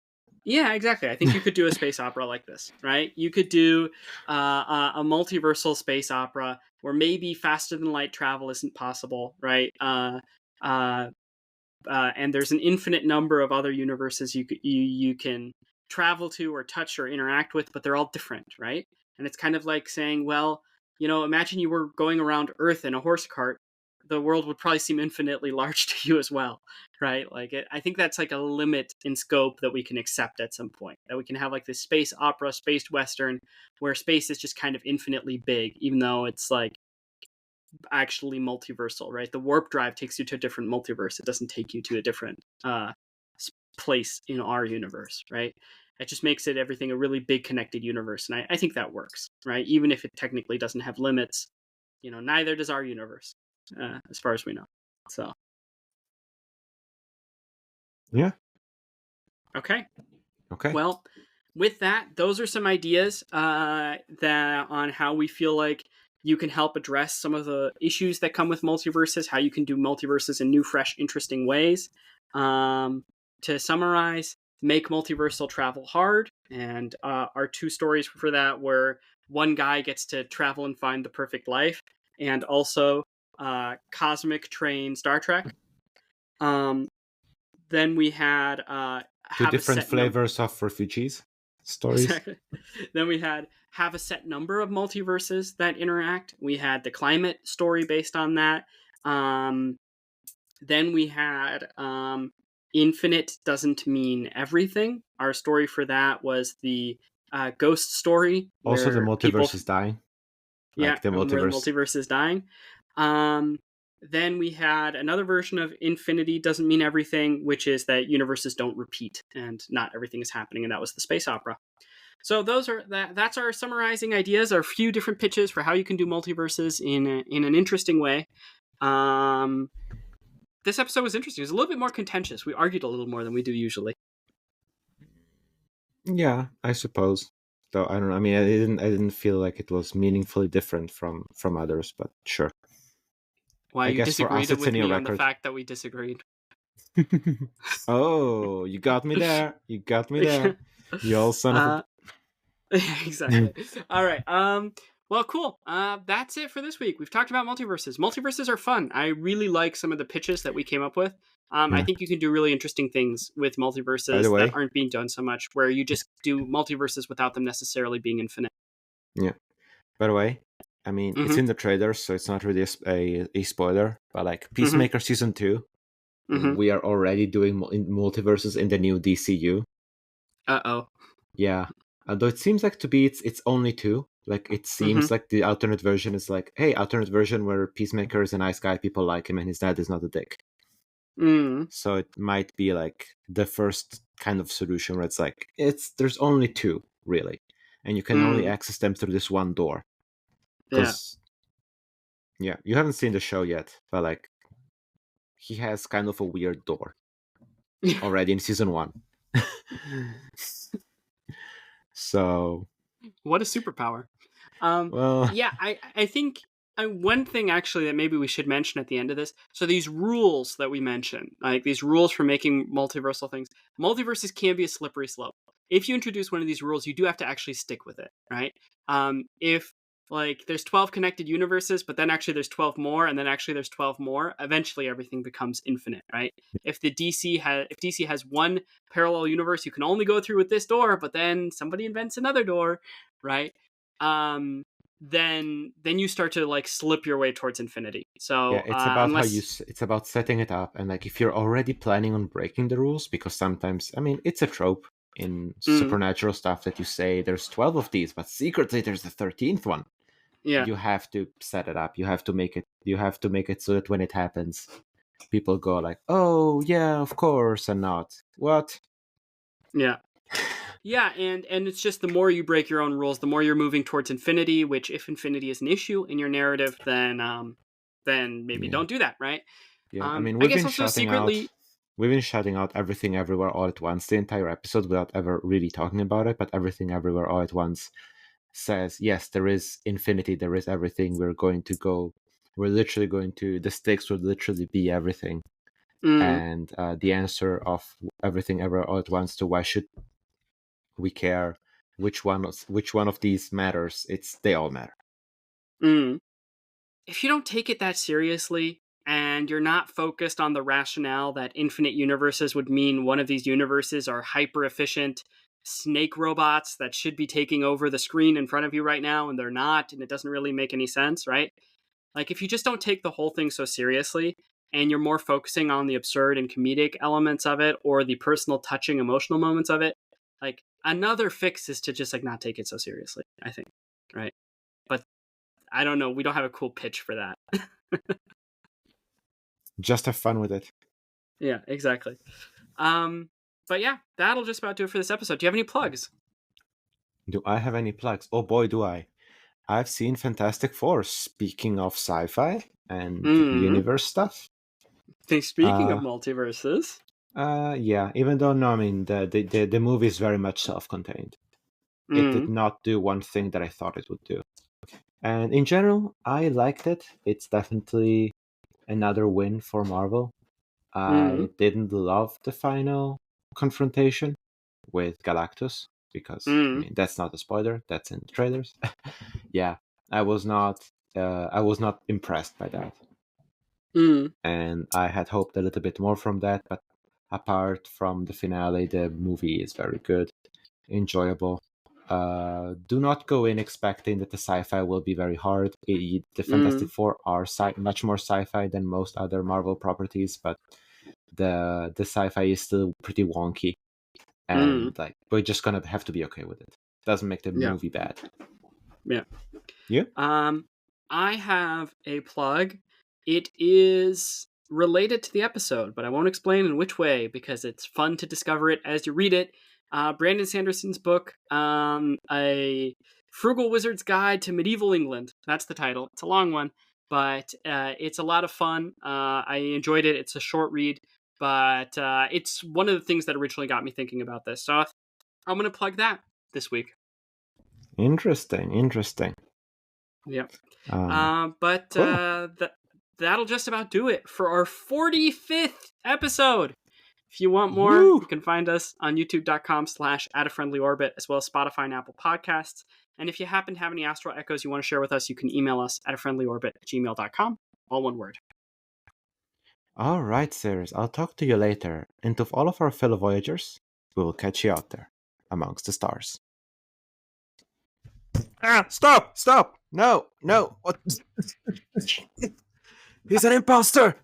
yeah, exactly. I think you could do a space opera like this, right? You could do a multiversal space opera where maybe faster than light travel isn't possible, right? Uh, and there's an infinite number of other universes you can travel to or touch or interact with, but they're all different, right? And it's kind of like saying, well, imagine you were going around Earth in a horse cart. The world would probably seem infinitely large to you as well, right? I think that's like a limit in scope that we can accept at some point. That we can have like this space opera, space western, where space is just kind of infinitely big, even though it's like actually multiversal, right? The warp drive takes you to a different multiverse. It doesn't take you to a different place in our universe, right? It just makes it everything a really big connected universe, and I think that works, right? Even if it technically doesn't have limits, neither does our universe, as far as we know. So, Yeah. okay. Okay. Well, with that, those are some ideas that on how we feel like you can help address some of the issues that come with multiverses, how you can do multiverses in new, fresh, interesting ways. To summarize, make multiversal travel hard, and our two stories for that were one guy gets to travel and find the perfect life, and also Cosmic Train Star Trek. Then we had Two have a different set number. flavors of refugees stories. Exactly. Then we had have a set number of multiverses that interact. We had the climate story based on that. Then we had infinite doesn't mean everything. Our story for that was the ghost story. Also, the Where multiverse people, is dying. yeah, Like the where the multiverse. multiverse is dying. Then we had another version of infinity doesn't mean everything, which is that universes don't repeat and not everything is happening, and that was the space opera. So that's our summarizing ideas, our few different pitches for how you can do multiverses in an interesting way. This episode was interesting. It was a little bit more contentious. We argued a little more than we do usually. Yeah, I suppose. Though I don't know. I mean, I didn't feel like it was meaningfully different from others, but sure. Why I you guess for us, disagreed it's with in your me on the record. fact that we disagreed. Oh, you got me there. You got me there. You all son of a. Exactly. All right. Well, cool. That's it for this week. We've talked about multiverses. Multiverses are fun. I really like some of the pitches that we came up with. I Yeah. think you can do really interesting things with By multiverses the way- that aren't being done so much, where you just do multiverses without them necessarily being infinite. Yeah. By the way, I mean, it's in the trailers, so it's not really a spoiler. But like Peacemaker season 2, we are already doing multiverses in the new DCU. Uh-oh. Yeah. Although it seems like to be it's only 2. Like it seems like the alternate version is like, hey, alternate version where Peacemaker is a nice guy, people like him, and his dad is not a dick. So it might be like the first kind of solution where it's like there's only 2 really, and you can only access them through this one door. Because yeah, you haven't seen the show yet, but like he has kind of a weird door already in season 1. So What a superpower. well, yeah, I think one thing actually that maybe we should mention at the end of this. So these rules that we mentioned, like these rules for making multiversal things, multiverses can be a slippery slope. If you introduce one of these rules, you do have to actually stick with it, right? If like there's 12 connected universes, but then actually there's 12 more, and then actually there's 12 more, eventually everything becomes infinite, right? If DC has one parallel universe you can only go through with this door, but then somebody invents another door, right? Then you start to like slip your way towards infinity. So yeah, it's about unless it's about setting it up, and like if you're already planning on breaking the rules, because sometimes I mean it's a trope in supernatural stuff that you say there's 12 of these, but secretly there's the 13th one. yeah, You have to set it up. You have to make it so that when it happens, people go like, "Oh yeah, of course," and not what. yeah. Yeah, and it's just the more you break your own rules, the more you're moving towards infinity. Which, if infinity is an issue in your narrative, then maybe don't do that, right? Yeah, I mean I guess also secretly, we've been shouting out Everything Everywhere All at Once the entire episode without ever really talking about it. But Everything Everywhere All at Once says, yes, there is infinity, there is everything. We're literally going to, the stakes would literally be everything. And the answer of everything ever all at once to why should we care which one of these matters, they all matter. If you don't take it that seriously, and you're not focused on the rationale that infinite universes would mean one of these universes are hyper efficient snake robots that should be taking over the screen in front of you right now, and they're not, and it doesn't really make any sense, right? Like, if you just don't take the whole thing so seriously, and you're more focusing on the absurd and comedic elements of it, or the personal, touching, emotional moments of it, like, another fix is to just, like, not take it so seriously, I think, right? But I don't know, we don't have a cool pitch for that. Just have fun with it. Yeah, exactly. But yeah, that'll just about do it for this episode. Do you have any plugs? Do I have any plugs? Oh boy, do I. I've seen Fantastic Four, speaking of sci-fi and universe stuff. Speaking of multiverses. Yeah, even though, no, I mean, the movie is very much self-contained. It did not do one thing that I thought it would do. And in general, I liked it. It's definitely another win for Marvel. I didn't love the final confrontation with Galactus because I mean, that's not a spoiler. That's in the trailers. Yeah, I was not impressed by that. And I had hoped a little bit more from that, but apart from the finale, the movie is very good, enjoyable. Do not go in expecting that the sci-fi will be very hard. The Fantastic Four are much more sci-fi than most other Marvel properties, but the sci-fi is still pretty wonky, and like we're just gonna have to be okay with it. Doesn't make the movie bad. Yeah. You? I have a plug. It is related to the episode, but I won't explain in which way because it's fun to discover it as you read it. Brandon Sanderson's book, A Frugal Wizard's Guide to Medieval England. That's the title. It's a long one, but it's a lot of fun. I enjoyed it. It's a short read, but it's one of the things that originally got me thinking about this. So I'm going to plug that this week. Interesting. Yeah. Cool. That'll just about do it for our 45th episode. If you want more, Woo! you can find us on youtube.com/@a-friendly-orbit, as well as Spotify and Apple Podcasts. And if you happen to have any astral echoes you want to share with us, you can email us at @afriendlyorbit@gmail.com. All one word. All right, Ceres, I'll talk to you later. And to all of our fellow Voyagers, we will catch you out there amongst the stars. Stop! No! What? He's an imposter!